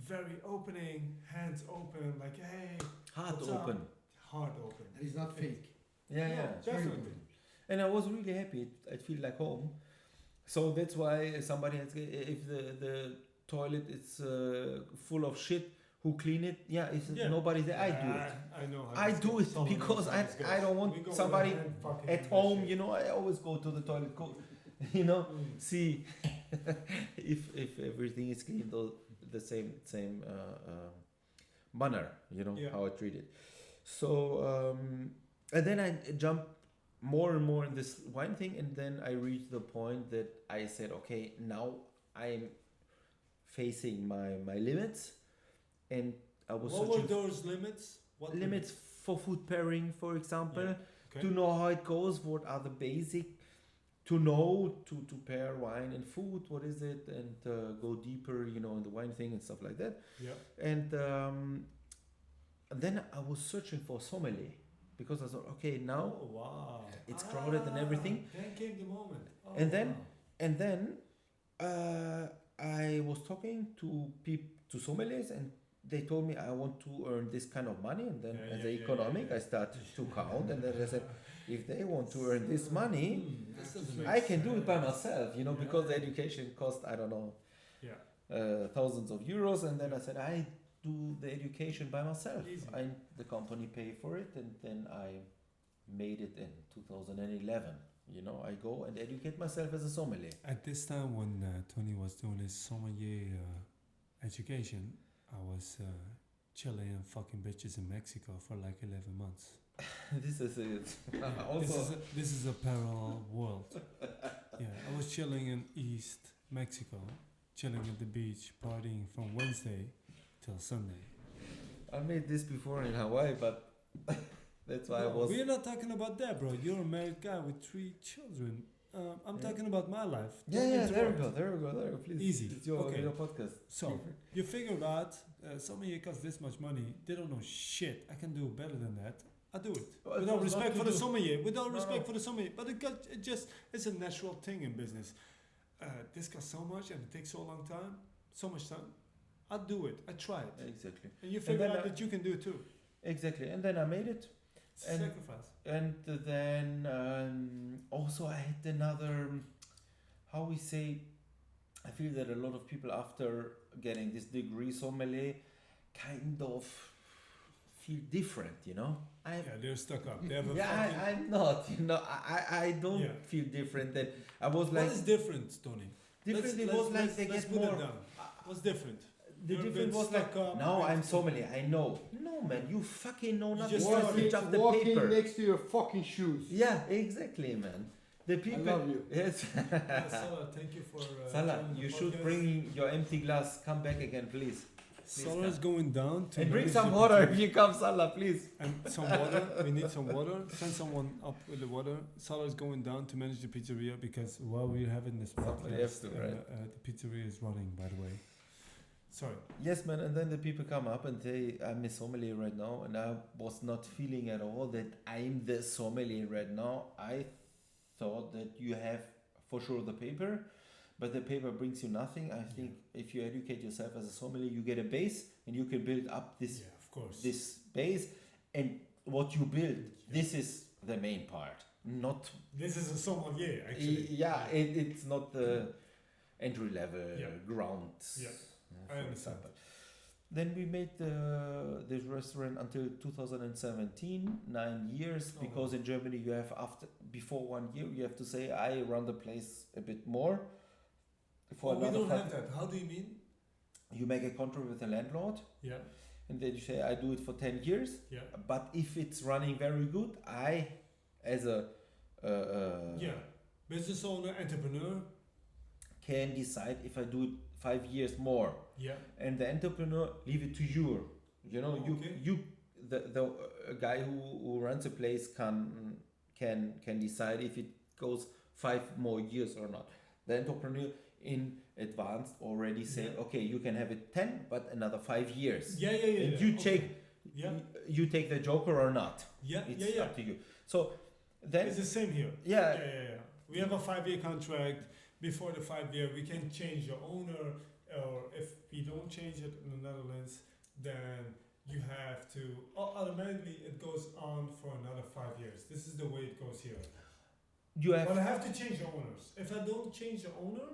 very opening, hands open, like hey, Heart what's open. up? Heart open. And it's not fake. Yeah, No, yeah. definitely. And I was really happy. I feel like home. So that's why somebody has. If the toilet is full of shit, who clean it? Yeah, if nobody's there, I do it. I know. I do it because I don't want somebody at home. You know, I always go to the toilet. You know, see if everything is clean, though the same manner. You know how I treat it. So and then I jump more and more in this wine thing, and then I reached the point that I said, okay, now I'm facing my limits, and I was What searching were those limits? What limits for food pairing, for example, Okay. to know how it goes, what are the basic, to know to pair wine and food, what is it, and go deeper, you know, in the wine thing and stuff like that. Yeah. And then I was searching for sommelier, because I thought, okay, now Oh wow. it's crowded and everything. Then came the moment. Oh, And then- wow. And then I was talking to sommeliers, and they told me I want to earn this kind of money. And then as an economic, I started to count, and then I said, if they want to earn this money, This doesn't make I can do it by sense. myself, you know, Yeah. because the education cost, I don't know, Yeah. thousands of euros. And then I said, I do the education by myself. Easy. The company pay for it, and then I made it in 2011. You know, I go and educate myself as a sommelier. At this time when Tony was doing his sommelier education, I was chilling and fucking bitches in Mexico for like 11 months. This is it. This is a parallel world. Yeah, I was chilling in East Mexico, chilling at the beach, partying from Wednesday till Sunday. I made this before in Hawaii, but that's why I was. We're not talking about that, bro. You're a married guy with 3 children. I'm talking about my life. Yeah, Don't yeah. There we interrupt. go. There we go. There we go. Please. Easy. It's your Okay. podcast. So you figured out sommelier costs this much money. They don't know shit. I can do better than that. I do it Well, without it's respect not for to the do- sommelier. Without No, respect no. for the sommelier. But it's a natural thing in business. This costs so much and it takes so long time, so much time. I do it. I try it, Exactly. and you figure then out I- that you can do it too. Exactly. And then I made it. It's a And- sacrifice. And then also I had another, how we say, I feel that a lot of people after getting this degree sommelier kind of feel different, you know. Yeah, they're stuck up. They have a Yeah, fucking. I'm not, you know. I don't Yeah. feel different. That I was like What is different, Tony? different. It was like they let's get put more. it down. What's different? The You're a difference bit was like, stuck up, now right? I'm sommelier. I know. No, man, you fucking know nothing. just You started. switch up the walking paper. next to your fucking shoes. Yeah, exactly, man. The people. love you. Yes. Salah, thank you for. Salah, joining the you should podcast. bring your empty glass. Come back again, please. Salah's come. going down to. And bring manage some the water pizza. if you come, Salah, please. And some water. We need some water. Send someone up with the water. Salah's going down to manage the pizzeria because while we're having this Somebody podcast, has to, right? the pizzeria is running. By the way. Sorry. Yes, man. And then the people come up and say, I'm a sommelier right now. And I was not feeling at all that I'm the sommelier right now. I thought that you have for sure the paper, but the paper brings you nothing. I think if you educate yourself as a sommelier, you get a base and you can build up this Yeah, of course. this base. And what you build, this is the main part. Not This is a sommelier, actually. yeah, it's not the entry level Yeah. ground. Yeah. for I understand. example. Then we made this restaurant until 2017, 9 years, Oh, because in Germany you have before 1 year you have to say I run the place a bit more. For We another don't five- have that. How do you mean? You make a contract with the landlord, Yeah. and then you say I do it for 10 years. Yeah. But if it's running very good, I, as a Yeah. Business owner, entrepreneur. can decide if I do it 5 years more. Yeah. And the entrepreneur leave it to you. You know, Okay. the guy who runs a place can decide if it goes 5 more years or not. The entrepreneur in advance already say, Yeah. okay, you can have it 10, but another 5 years. Yeah. And you Okay. take Yeah. you take the joker or not. Yeah. It's Yeah. up to you. So then, It's the same here. yeah, Yeah. We have a 5-year contract. Before the 5-year, we can change the owner, or if we don't change it in the Netherlands, then you have to automatically it goes on for another 5 years. This is the way it goes here. you have. But I have to change the owners. If I don't change the owner,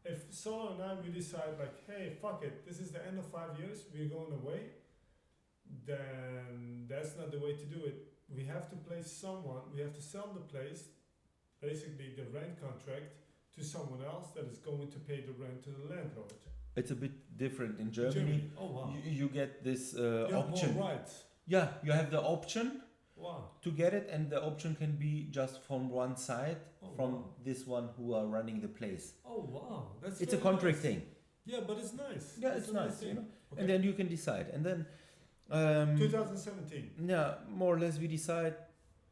if Solo and I we decide like, hey, fuck it, this is the end of 5 years, we're going away, then that's not the way to do it. We have to place someone. We have to sell the place, basically the rent contract, to someone else that is going to pay the rent to the landlord. It's a bit different in Germany. Oh wow. You get this You have option. more rights. Yeah, you have the option Wow. to get it, and the option can be just from one side, Oh, from wow. this one who are running the place. Oh wow. That's It's a very contract nice. thing. Yeah, but it's nice. Yeah, It's it's a nice nice, you thing. know. Okay. And then you can decide. And then, 2017. yeah, more or less we decide.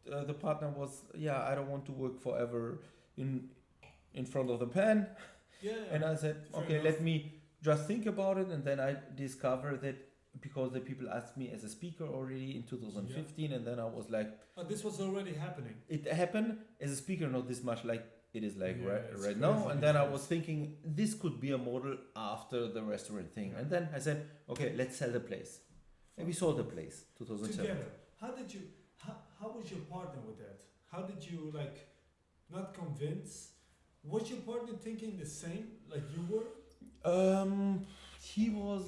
The partner was, yeah, I don't want to work forever in front of the pen. Yeah. And I said, Fair okay, enough. let me just think about it. And then I discovered that because the people asked me as a speaker already in 2015, and then I was like, Oh, this was already happening. it happened as a speaker, not this much like it is like Yeah, right, it's right now. crazy And then I these was days. thinking this could be a model after the restaurant thing. Yeah. And then I said, okay, let's sell the place. And we sold the place 2007. Together. How was your partner with that? How did you like not convince? Was your partner thinking the same like you were? He was,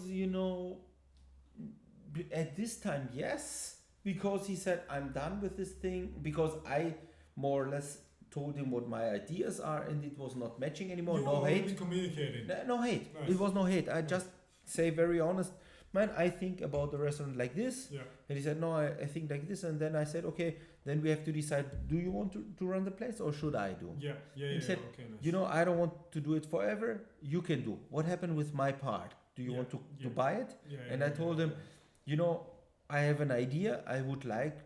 at this time, yes, because he said, I'm done with this thing, because I more or less told him what my ideas are, and it was not matching anymore. You No already hate. communicating. No hate. Nice. It was no hate. I just say very honest, man, I think about the restaurant like this. Yeah. And he said, no, I think like this. And then I said, okay, then we have to decide, do you want to run the place or should I do? Yeah. He said, Okay. Nice. I don't want to do it forever. You can do. What happened with my part? Do you Yeah, want to yeah. buy it? Yeah, And I told him, I have an idea. I would like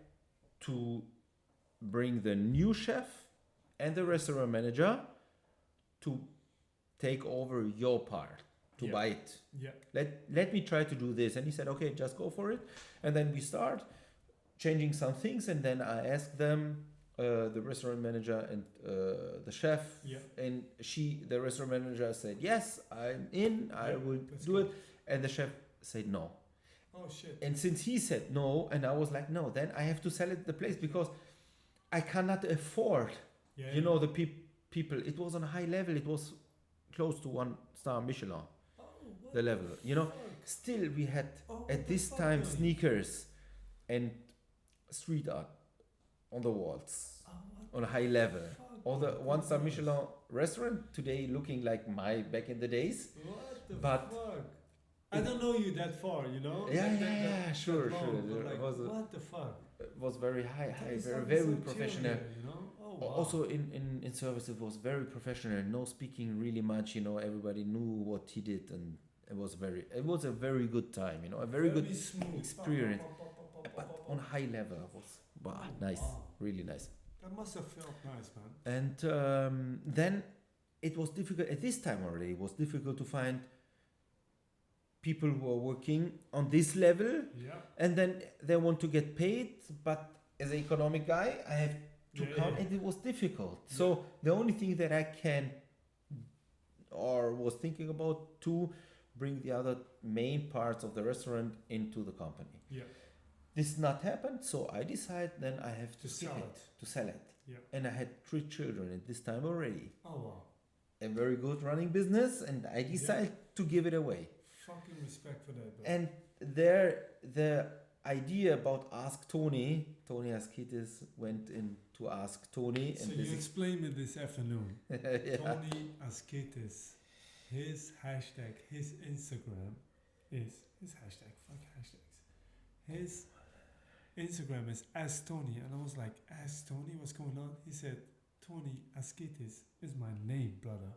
to bring the new chef and the restaurant manager to take over your part, to Yeah. buy it. Yeah. Let me try to do this. And he said, okay, just go for it. And then we start changing some things. And then I asked them, the restaurant manager and the chef, Yeah. and the restaurant manager said, yes, I'm in, I Yeah, will let's do go. it. And the chef said no. Oh shit. And since he said no, and I was like, no, then I have to sell it the place because I cannot afford, Yeah. the people. It was on a high level. It was close to 1-star Michelin, Oh, what the level. fuck? Still we had Oh, what at the this fuck, time man? sneakers and street art on the walls Oh, what on a high level. fuck, All the man? 1-star Goodness. Michelin restaurant today looking like my back in the days. What the But- fuck? I don't know you that far, you know? Yeah, That- yeah, that- yeah, that sure, long, sure. but There like, was a- what the fuck? It was very high, That is very, something very so chill professional. here, you know? Oh, wow. Also in service it was very professional, no speaking really much, everybody knew what he did, and it was a very good time, a very good smooth experience. Pop, but on high level it was nice, wow. really nice. That must have felt nice, man. And then it was difficult at this time already. It was difficult to find people who are working on this level, Yeah. and then they want to get paid, but as an economic guy I have to Yeah, count, yeah. and it was difficult. So the only thing that I can or was thinking about to bring the other main parts of the restaurant into the company. Yeah. This not happened, so I decided then I have to sell it. to sell it. Yeah. And I had 3 children at this time already. Oh, wow. A very good running business, and I decided to give it away. Fucking respect for that, bro. And the idea about Asktoni, Tony Askitis went in to ask Tony, So and you this is explained it this afternoon. yeah. Tony Asketis, his hashtag, his Instagram is his hashtag. Fuck hashtags. His Instagram is Asktoni, and I was like, Asktoni, what's going on? He said, Tony Asketis is my name, brother.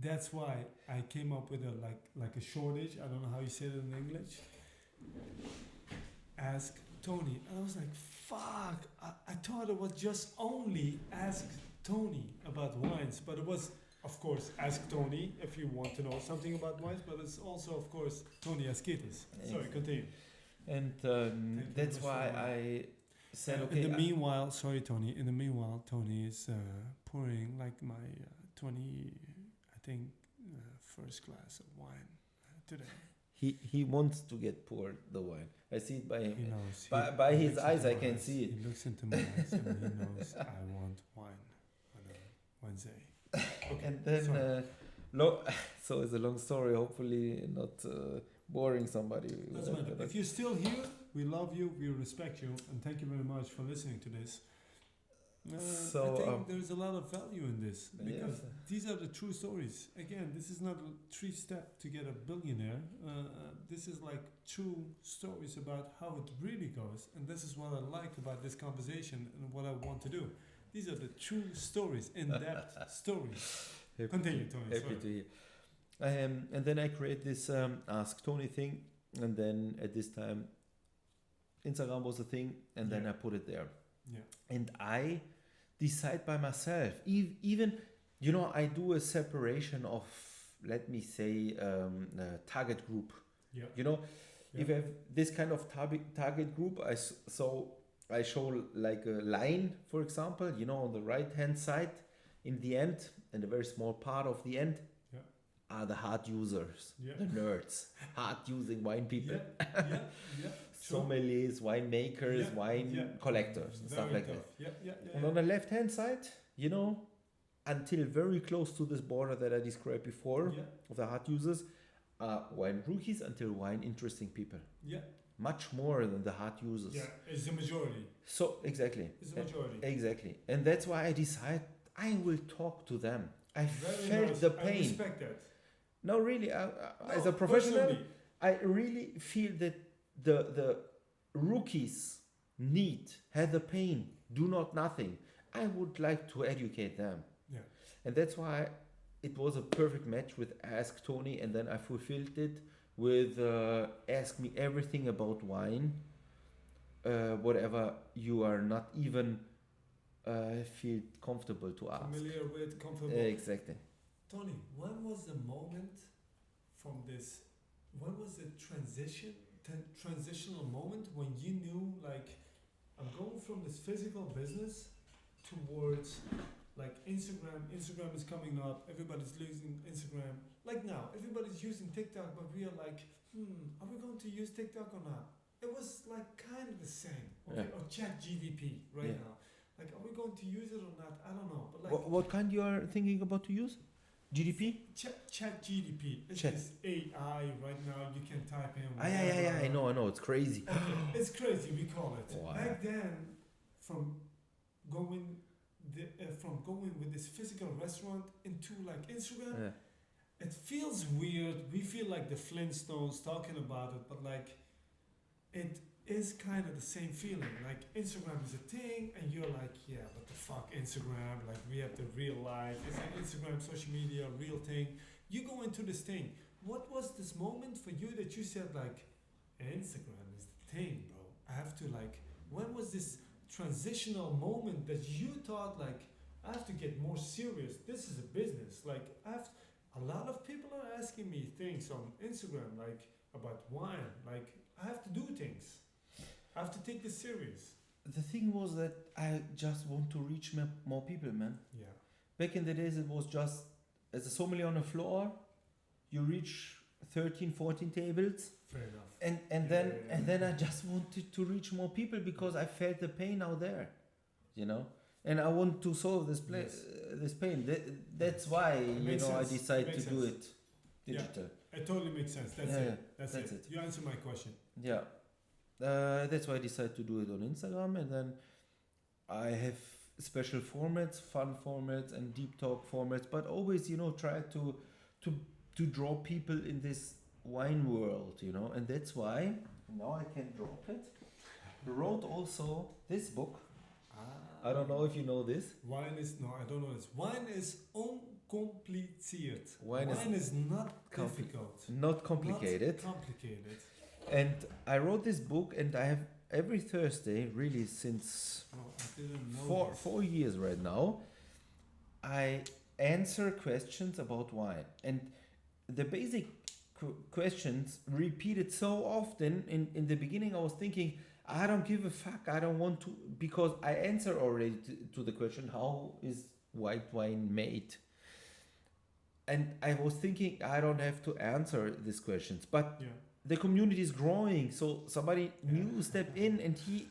That's why I came up with a like a shortage. I don't know how you say it in English. Ask Tony. And I was like, fuck. I thought it was just only Ask Tony about wines, but it was of course, Asktoni if you want to know something about wines, but it's also, of course, Tony Askitis. Sorry, continue. And you that's very why much for I said, okay. In the meanwhile, sorry, Tony. In the meanwhile, Tony is pouring like my 20, I think, first glass of wine today. He wants to get poured the wine. I see it by him. He knows. By he his looks eyes, into I my can eyes. see it. He looks into my eyes and he knows I want wine on a Wednesday. Okay. And then, sorry. so it's a long story. Hopefully, not boring somebody. Doesn't matter. If you're still here, we love you, we respect you, and thank you very much for listening to this. So, I think there's a lot of value in this because Yes. these are the true stories. Again, this is not a 3-step to get a billionaire. This is like true stories about how it really goes, and this is what I like about this conversation and what I want to do. These are the true stories, in-depth stories. Continue, Tony. Happy Sorry. to hear. And then I create this Ask Tony thing, and then at this time, Instagram was a thing, and then Yeah. I put it there. Yeah. And I decide by myself. Even, I do a separation of, let me say, target group. Yeah. If I have this kind of target group, I show like a line, for example, on the right hand side, in the end, and a very small part of the end, Yeah. are the hard users, Yeah. the nerds, hard using wine people, Yeah. True. sommeliers, winemakers, Yeah, wine yeah. collectors, and stuff Very like tough. that. Yeah. And on the left hand side, until very close to this border that I described before, Yeah. of the hard users, are wine rookies until wine interesting people. Yeah. Much more than the hard users. Yeah. It's the majority. So, exactly. It's the majority. Exactly. And that's why I decide I will talk to them. I Very felt nice. the I pain. respect that. No, really, as No, a professional, personally. I really feel that the rookies have the pain, do not nothing. I would like to educate them. Yeah. And that's why it was a perfect match with Ask Tony, and then I fulfilled it with Ask Me Everything About Wine, whatever you are not even feel comfortable to ask. Familiar with, comfortable. Exactly. Tony, when was the moment from this? When was the transitional moment when you knew, like, I'm going from this physical business towards like Instagram? Instagram is coming up. Everybody's using Instagram. Like now, everybody's using TikTok, but we are like, are we going to use TikTok or not? It was like kind of the same. Okay, Yeah. or Chat GDP right Yeah. now. Like, are we going to use it or not? I don't know. But like, What kind you are thinking about to use? GDP? Chat GDP. It's Chat. this AI right now. You can type in. Yeah, I know, it's crazy. Okay, it's crazy. We call it. Wow. Back then, from going with this physical restaurant into like Instagram, Yeah. it feels weird. We feel like the Flintstones talking about it, but like it is kind of the same feeling. Like Instagram is a thing, and you're like, yeah, what the fuck, Instagram? Like we have the real life. It's like Instagram, social media, real thing. You go into this thing. What was this moment for you that you said like, Instagram is the thing, bro? I have to like. When was this transitional moment that you thought like, I have to get more serious? This is a business. Like a lot of people are asking me things on Instagram, like about wine. Like I have to do things. I have to take this serious. The thing was that I just want to reach more people, man. Yeah. Back in the days, it was just as a sommelier on the floor, you reach 13, 14 tables, Fair enough. and then I just wanted to reach more people because I felt the pain out there, and I want to solve this this pain. That's why makes I sense. decided Makes to do sense. it digital. It totally makes sense. That's Yeah, it. That's it. You answered my question. Yeah, that's why I decided to do it on Instagram, and then I have special formats, fun formats, and deep talk formats. But always, try to draw people in this wine world, and that's why now I can drop it. Wrote also this book. I don't know if you know this. Wine is I don't know this. Wine is uncompliceerd. Wine is not difficult. Not complicated. Not complicated. And I wrote this book, and I have every Thursday, really since Oh, I didn't know this. 4 years right now, I answer questions about wine. And the basic questions repeated so often. In the beginning, I was thinking, I don't give a fuck. I don't want to, because I answer already to the question, how is white wine made? And I was thinking, I don't have to answer these questions. But Yeah. the community is growing. So somebody new step in, and he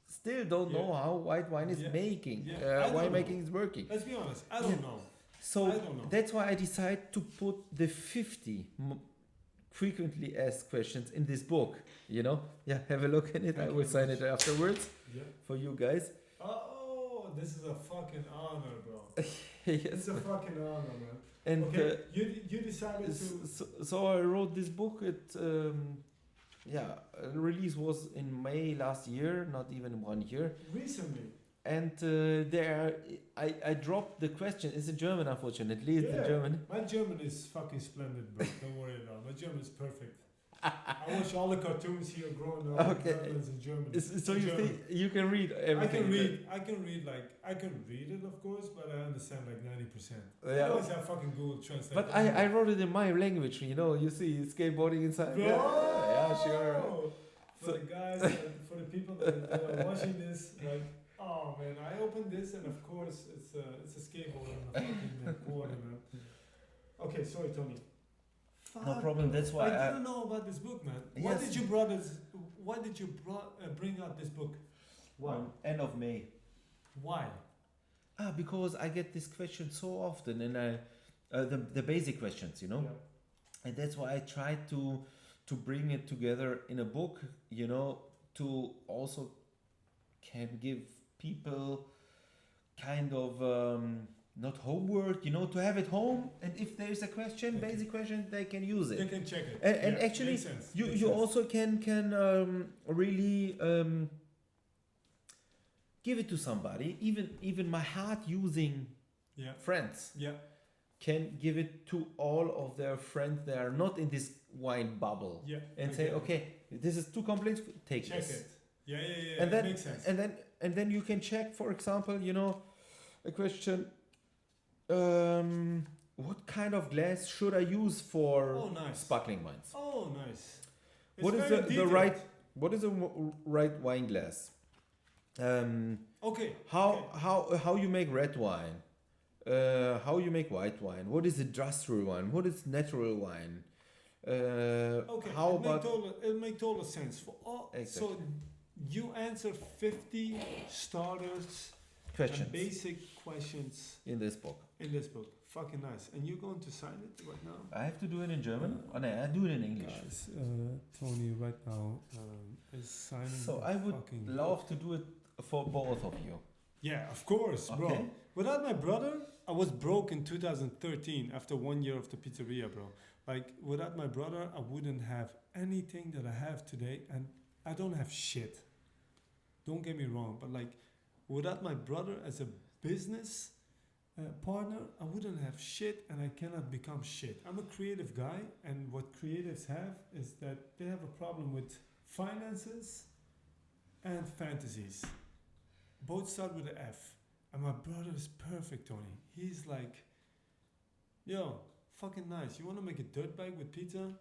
still don't know how white wine is making, Yeah. I don't winemaking know. is working. Let's be honest. I don't know. So I don't know. that's why I decided to put the 50 frequently asked questions in this book. Yeah, have a look in it. I will sign it afterwards for you guys. Oh, this is a fucking honor, bro. Yes. It's a fucking honor, man. And Okay, you decided to. so I wrote this book. Release was in May last year, not even 1 year. Recently. And I dropped the question. It's in German, unfortunately. It's in German. My German is fucking splendid, bro. Don't worry about it. My German is perfect. I watch all the cartoons here growing up. Okay. In German. So you think you can read everything? I can read it, of course, but I understand like 90%. Yeah. I always have fucking Google Translate. But I wrote it in my language. You see skateboarding inside. Bro! Yeah, sure. For the guys, for the people that are watching this, like, oh man, I opened this and of course it's a skateboard on a fucking corner, man. Okay, sorry, Tony. No problem. That's why I didn't know about this book, man. Why Yes. did you bring out this book? Why? End of May. Why? Because I get this question so often, and the basic questions, Yeah. and that's why I try to bring it together in a book, to also can give people kind of not homework, to have it home, and if there is a question, basic question, they can use it. They can check it. And actually, makes sense. you Makes you sense. also can really give it to somebody. Even my hard using Yeah. friends Yeah. can give it to all of their friends that are not in this wine bubble, Yeah. and I say, get it. okay, this is too complex. Take Check this. it. Yeah. And that then makes sense. and then you can check, for example, a question. What kind of glass should I use for Oh, nice. sparkling wines? Oh, nice. It's What is very the detailed. right? What is the right wine glass? Okay. How you make red wine? How you make white wine? What is industrial wine? What is natural wine? Okay. How it about make total sense for all. Exactly. So you answer 50 starters questions and basic questions in this book? in this book. Fucking nice. And you're going to sign it right now? I have to do it in German. Oh, no, I do it in English. Guys, Tony right now is signing. So the I would fucking love book. to do it for both of you. Yeah, of course, bro. Okay. Without my brother, I was broke in 2013 after 1 year of the pizzeria, bro. Like, without my brother, I wouldn't have anything that I have today, and I don't have shit. Don't get me wrong, but like, without my brother as a business partner, I wouldn't have shit, and I cannot become shit. I'm a creative guy, and what creatives have is that they have a problem with finances and fantasies. Both start with an F. And my brother is perfect, Tony. He's like, yo, fucking nice. You want to make a dirt bag with pizza?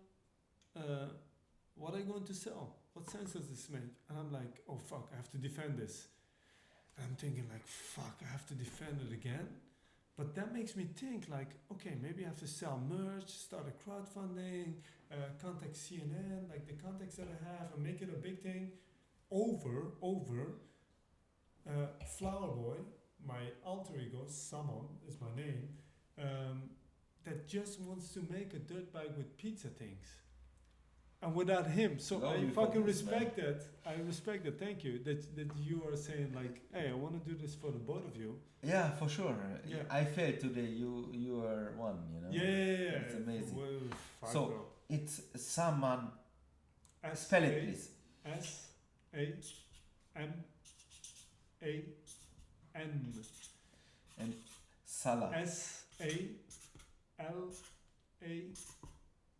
What are you going to sell? What sense does this make? And I'm like, oh fuck, I have to defend this. And I'm thinking like, fuck, I have to defend it again. But that makes me think like, okay, maybe I have to sell merch, start a crowdfunding, contact CNN, like the contacts that I have, and make it a big thing. Over Flower Boy, my alter ego, Samon is my name, that just wants to make a dirt bag with pizza things. And without him, so Love I you fucking for this, respect that. I respect that. Thank you that you are saying like, hey, I want to do this for the both of you. Yeah, for sure. Yeah. I felt today you are one. Yeah. It's amazing. Well, fuck, So, bro. It's someone. S Spell it, A please. SAMAN. And Salah.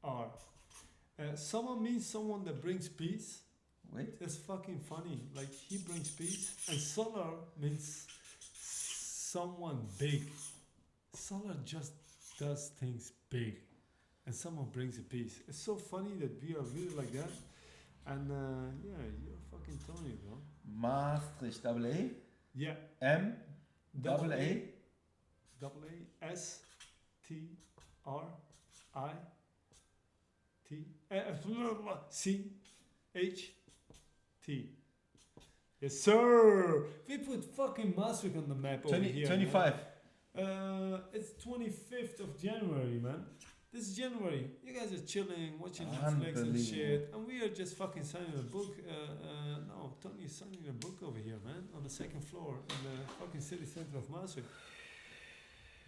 SALAR. Someone means someone that brings peace. Wait. That's fucking funny. Like, he brings peace. And solar means someone big. Solar just does things big, and someone brings a piece. It's so funny that we are really like that. And yeah, you're fucking Tony, bro. Maastricht, double A, Yeah. M, double A. Double A S T R I T C H T. Yes, sir. We put fucking Maastricht on the map over here. 25. It's 25th of January, man. This is January. You guys are chilling, watching Netflix and Unbelievable. shit, and we are just fucking signing a book. No, Tony is signing a book over here, man, on the second floor in the fucking city center of Maastricht.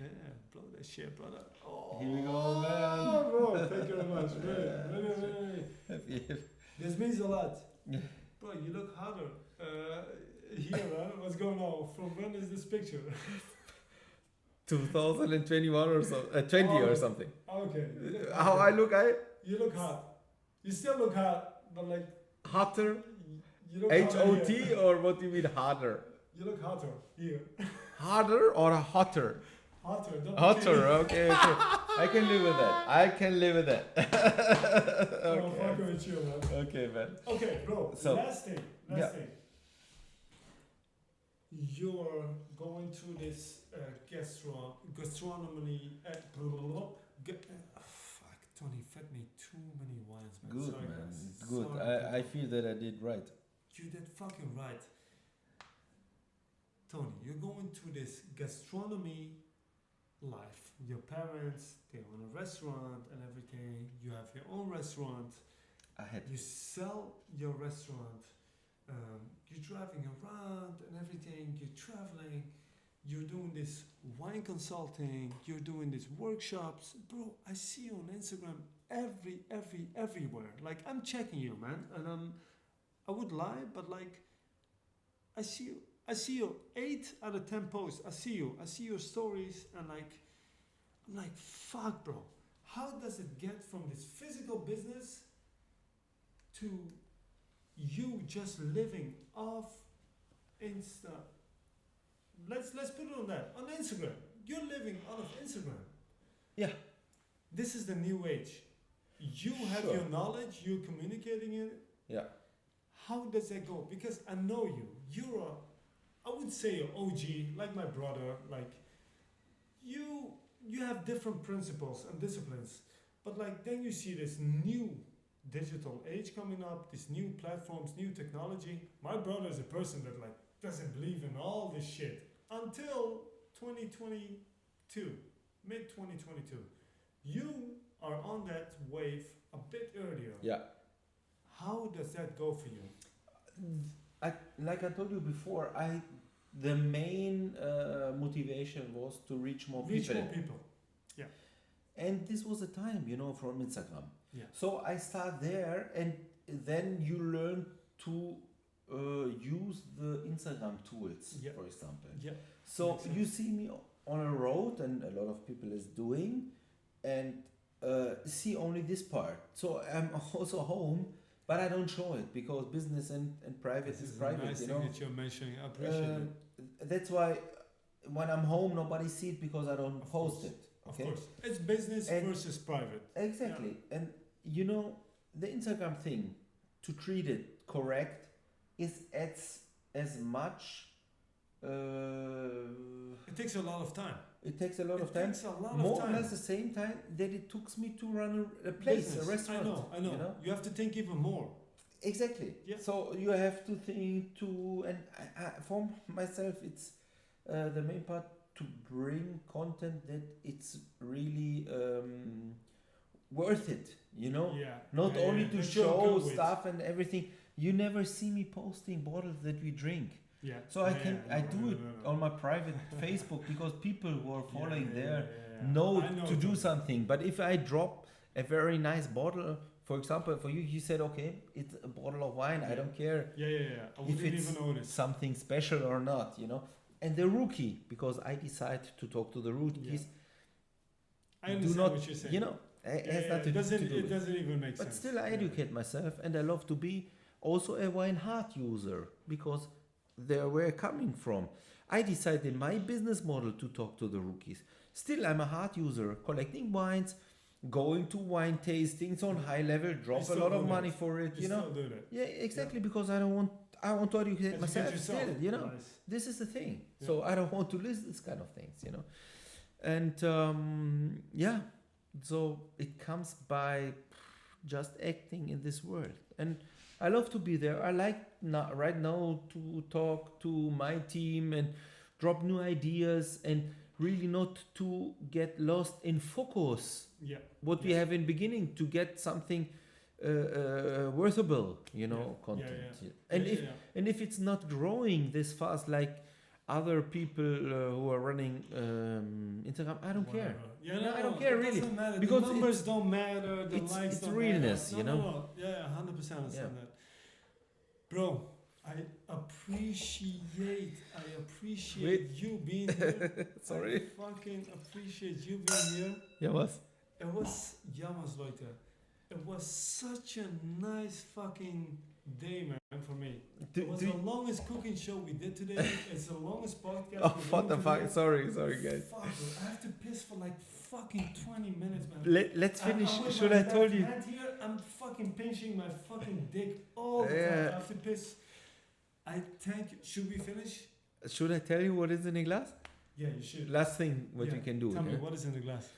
Yeah, blow that shit, brother. Oh, Here we go, man. bro, thank you very much. Really. Happy. This means a lot. Yeah. Bro, you look harder. Here, man. What's going on? From when is this picture? 2021 or so, 20 or something. Okay. How I look, You look hot. You still look hot, but like hotter, you look H hotter O here. T, or what do you mean harder? You look hotter here. Harder or hotter? Hotter. Double Hotter, T. okay. I can live with that. I can live with that. Oh, Okay. fucking with you, man. Okay, man. Okay, bro. So- last thing. Yeah. You're going through this gastronomy. Fuck, Tony fed me too many wines, man. Good, Sorry, man. guys. Good. Sorry, I feel that I did right. You did fucking right. Tony, you're going through this gastronomy life. Your parents, they own a restaurant and everything. You have your own restaurant. I had. You sell your restaurant. You're driving around and everything. You're traveling. You're doing this wine consulting. You're doing these workshops. Bro, I see you on Instagram everywhere. Like, I'm checking you, man. And I would lie, but like, I see you 8 out of 10 posts. I see your stories, and like, I'm like, fuck, bro. How does it get from this physical business to you just living off Insta? Let's put it on that. On Instagram. You're living out of Instagram. Yeah. This is the new age. You have Sure. your knowledge, you're communicating it. Yeah. How does that go? Because I know you. You're I would say an OG, like my brother. Like, you have different principles and disciplines. But like, then you see this new digital age coming up, these new platforms, new technology. My brother is a person that like doesn't believe in all this shit until 2022, mid 2022. You are on that wave a bit earlier. Yeah. How does that go for you? Like I told you before, the main motivation was to reach more Reach people. more people. And this was a time, from Instagram. Yeah. So I start there, and then you learn to use the Instagram tools, Yeah. for example. Yeah. So Makes sense. you see me on a road, and a lot of people is doing, and see only this part. So I'm also home, but I don't show it because business and private This is is private. a nice thing that you're mentioning. I appreciate it. That's why when I'm home, nobody see it because I don't Of post course. it. Of Okay. course. It's business And- versus private. Exactly. And the Instagram thing, to treat it correct, is as much. It takes a lot of time. It takes a lot of It time. takes a lot More of or time. less the same time that it took me to run a place, Business. a restaurant. I know. You have to think even more. Exactly. Yeah. So you have to think and for myself, it's the main part to bring content that it's really worth it. Yeah. Not Yeah, only yeah. to That you're show good with. stuff and everything. You never see me posting bottles that we drink. Yeah. So I do it no. on my private Facebook because people who are following there I know know to do Tony. something. But if I drop a very nice bottle, for example, for you, you said, okay, it's a bottle of wine. I Yeah. don't care Yeah. I if wouldn't it's even notice. something special or not, And the rookie, because I decide to talk to the rookies, I understand not, what you're saying. it has it nothing to doesn't. do It with. doesn't even make But sense. still, I Yeah. educate myself, and I love to be also a wine heart user because there where coming from. I decided my business model to talk to the rookies. still I'm a hard user, collecting wines, going to wine tastings on high level, drop a still lot of do money that. for it, you know. still do that. Yeah, exactly, because I want to educate myself yourself. still, you know. Nice. This is the thing. Yeah. So I don't want to list this kind of things, you know. And yeah, so it comes by just acting in this world. And I love to be there. I like right now to talk to my team and drop new ideas and really not to get lost in focus. Yeah. What we have in beginning to get something worthable, you know, Yeah. content. Yeah. And Yeah, if yeah. and if it's not growing this fast like other people who are running Instagram, I don't care. Whatever. Yeah, No, no, I don't it care really, doesn't matter. because the numbers don't matter. The likes it's don't realness, matter. you No, know? no. Yeah, 100% understand Yeah. that, bro. I appreciate Wait. you being here. Sorry. I fucking appreciate you being here. Ja, was? It was Yamas, Leute. It was such a nice fucking day, man, for me. It was the longest cooking show we did today. It's the longest podcast. Oh, we're what the doing fuck? today. Sorry, guys. Fuck, bro. I have to piss for like fucking 20 minutes, man. Let's finish. I'm with Should my I told left you? hand here, I'm fucking pinching my fucking dick all the time. Yeah. I have to piss. I thank you. Should we finish? Should I tell you what is in the glass? Yeah, you should. Last thing what Yeah. you can do. Tell me, yeah? what is in the glass?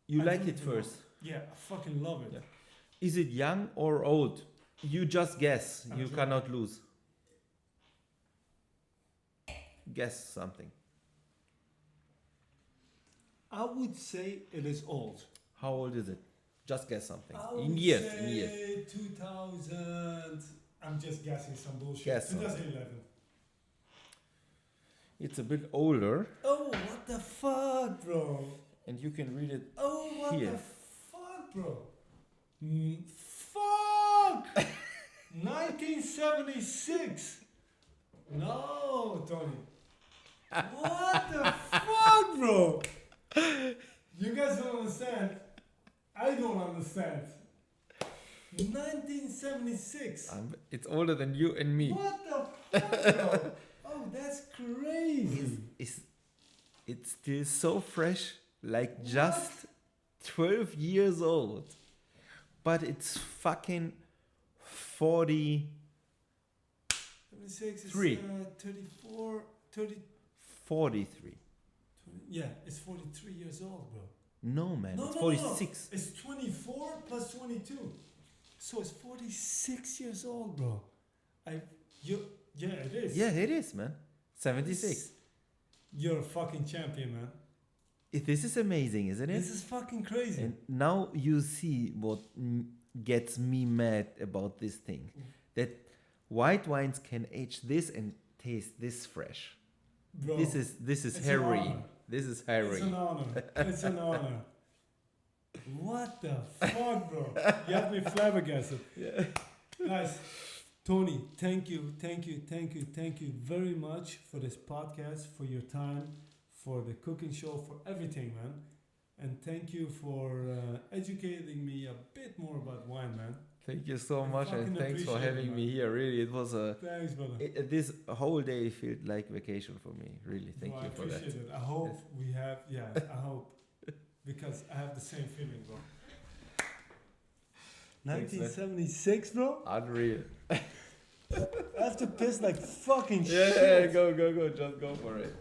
You I like don't it even know. first. Yeah, I fucking love it. Yeah. Is it young or old? You just guess. I'm You sure. cannot lose. Guess something. I would say it is old. How old is it? Just guess something. I In would years. say In years. 2000. I'm just guessing some bullshit. Guess something. 2011. It's a bit older, Oh, what the fuck, bro? and you can read it. Oh, what Here. the fuck, bro? Fuck! 1976. No, Tony. What the fuck, bro? You guys don't understand. I don't understand. 1976. It's older than you and me. What the fuck, bro? Oh, that's crazy. It's still so fresh, like just 12 years old. But it's fucking 40, 76 is 3. 34, 30. 43. Yeah, it's 43 years old, bro. No, man, No, it's no, 46. No. It's 24 plus 22. So it's 46 years old, bro. Yeah, it is. Yeah, it is, man. 76. You're a fucking champion, man. This is amazing, isn't it? This is fucking crazy. And now you see what gets me mad about this thing. That white wines can age this and taste this fresh. Bro, This is it's an heroin. honor. This is It's heroin. an honor. It's an honor. What the fuck, bro? You have me flabbergasted. Yeah. Guys, Tony, thank you very much for this podcast, for your time, for the cooking show, for everything, man. And thank you for educating me a bit more about wine, man. Thank you so I much, and fucking thanks for appreciate it, having man. me here. Really, it was a Thanks, brother. this whole day felt like vacation for me. Really, thank Bro, you I for that. appreciate it. I hope we have, I hope. Because I have the same feeling, bro. Thanks, man. 1976, bro? Unreal. I have to piss like fucking Yeah, shit. go, just go for it.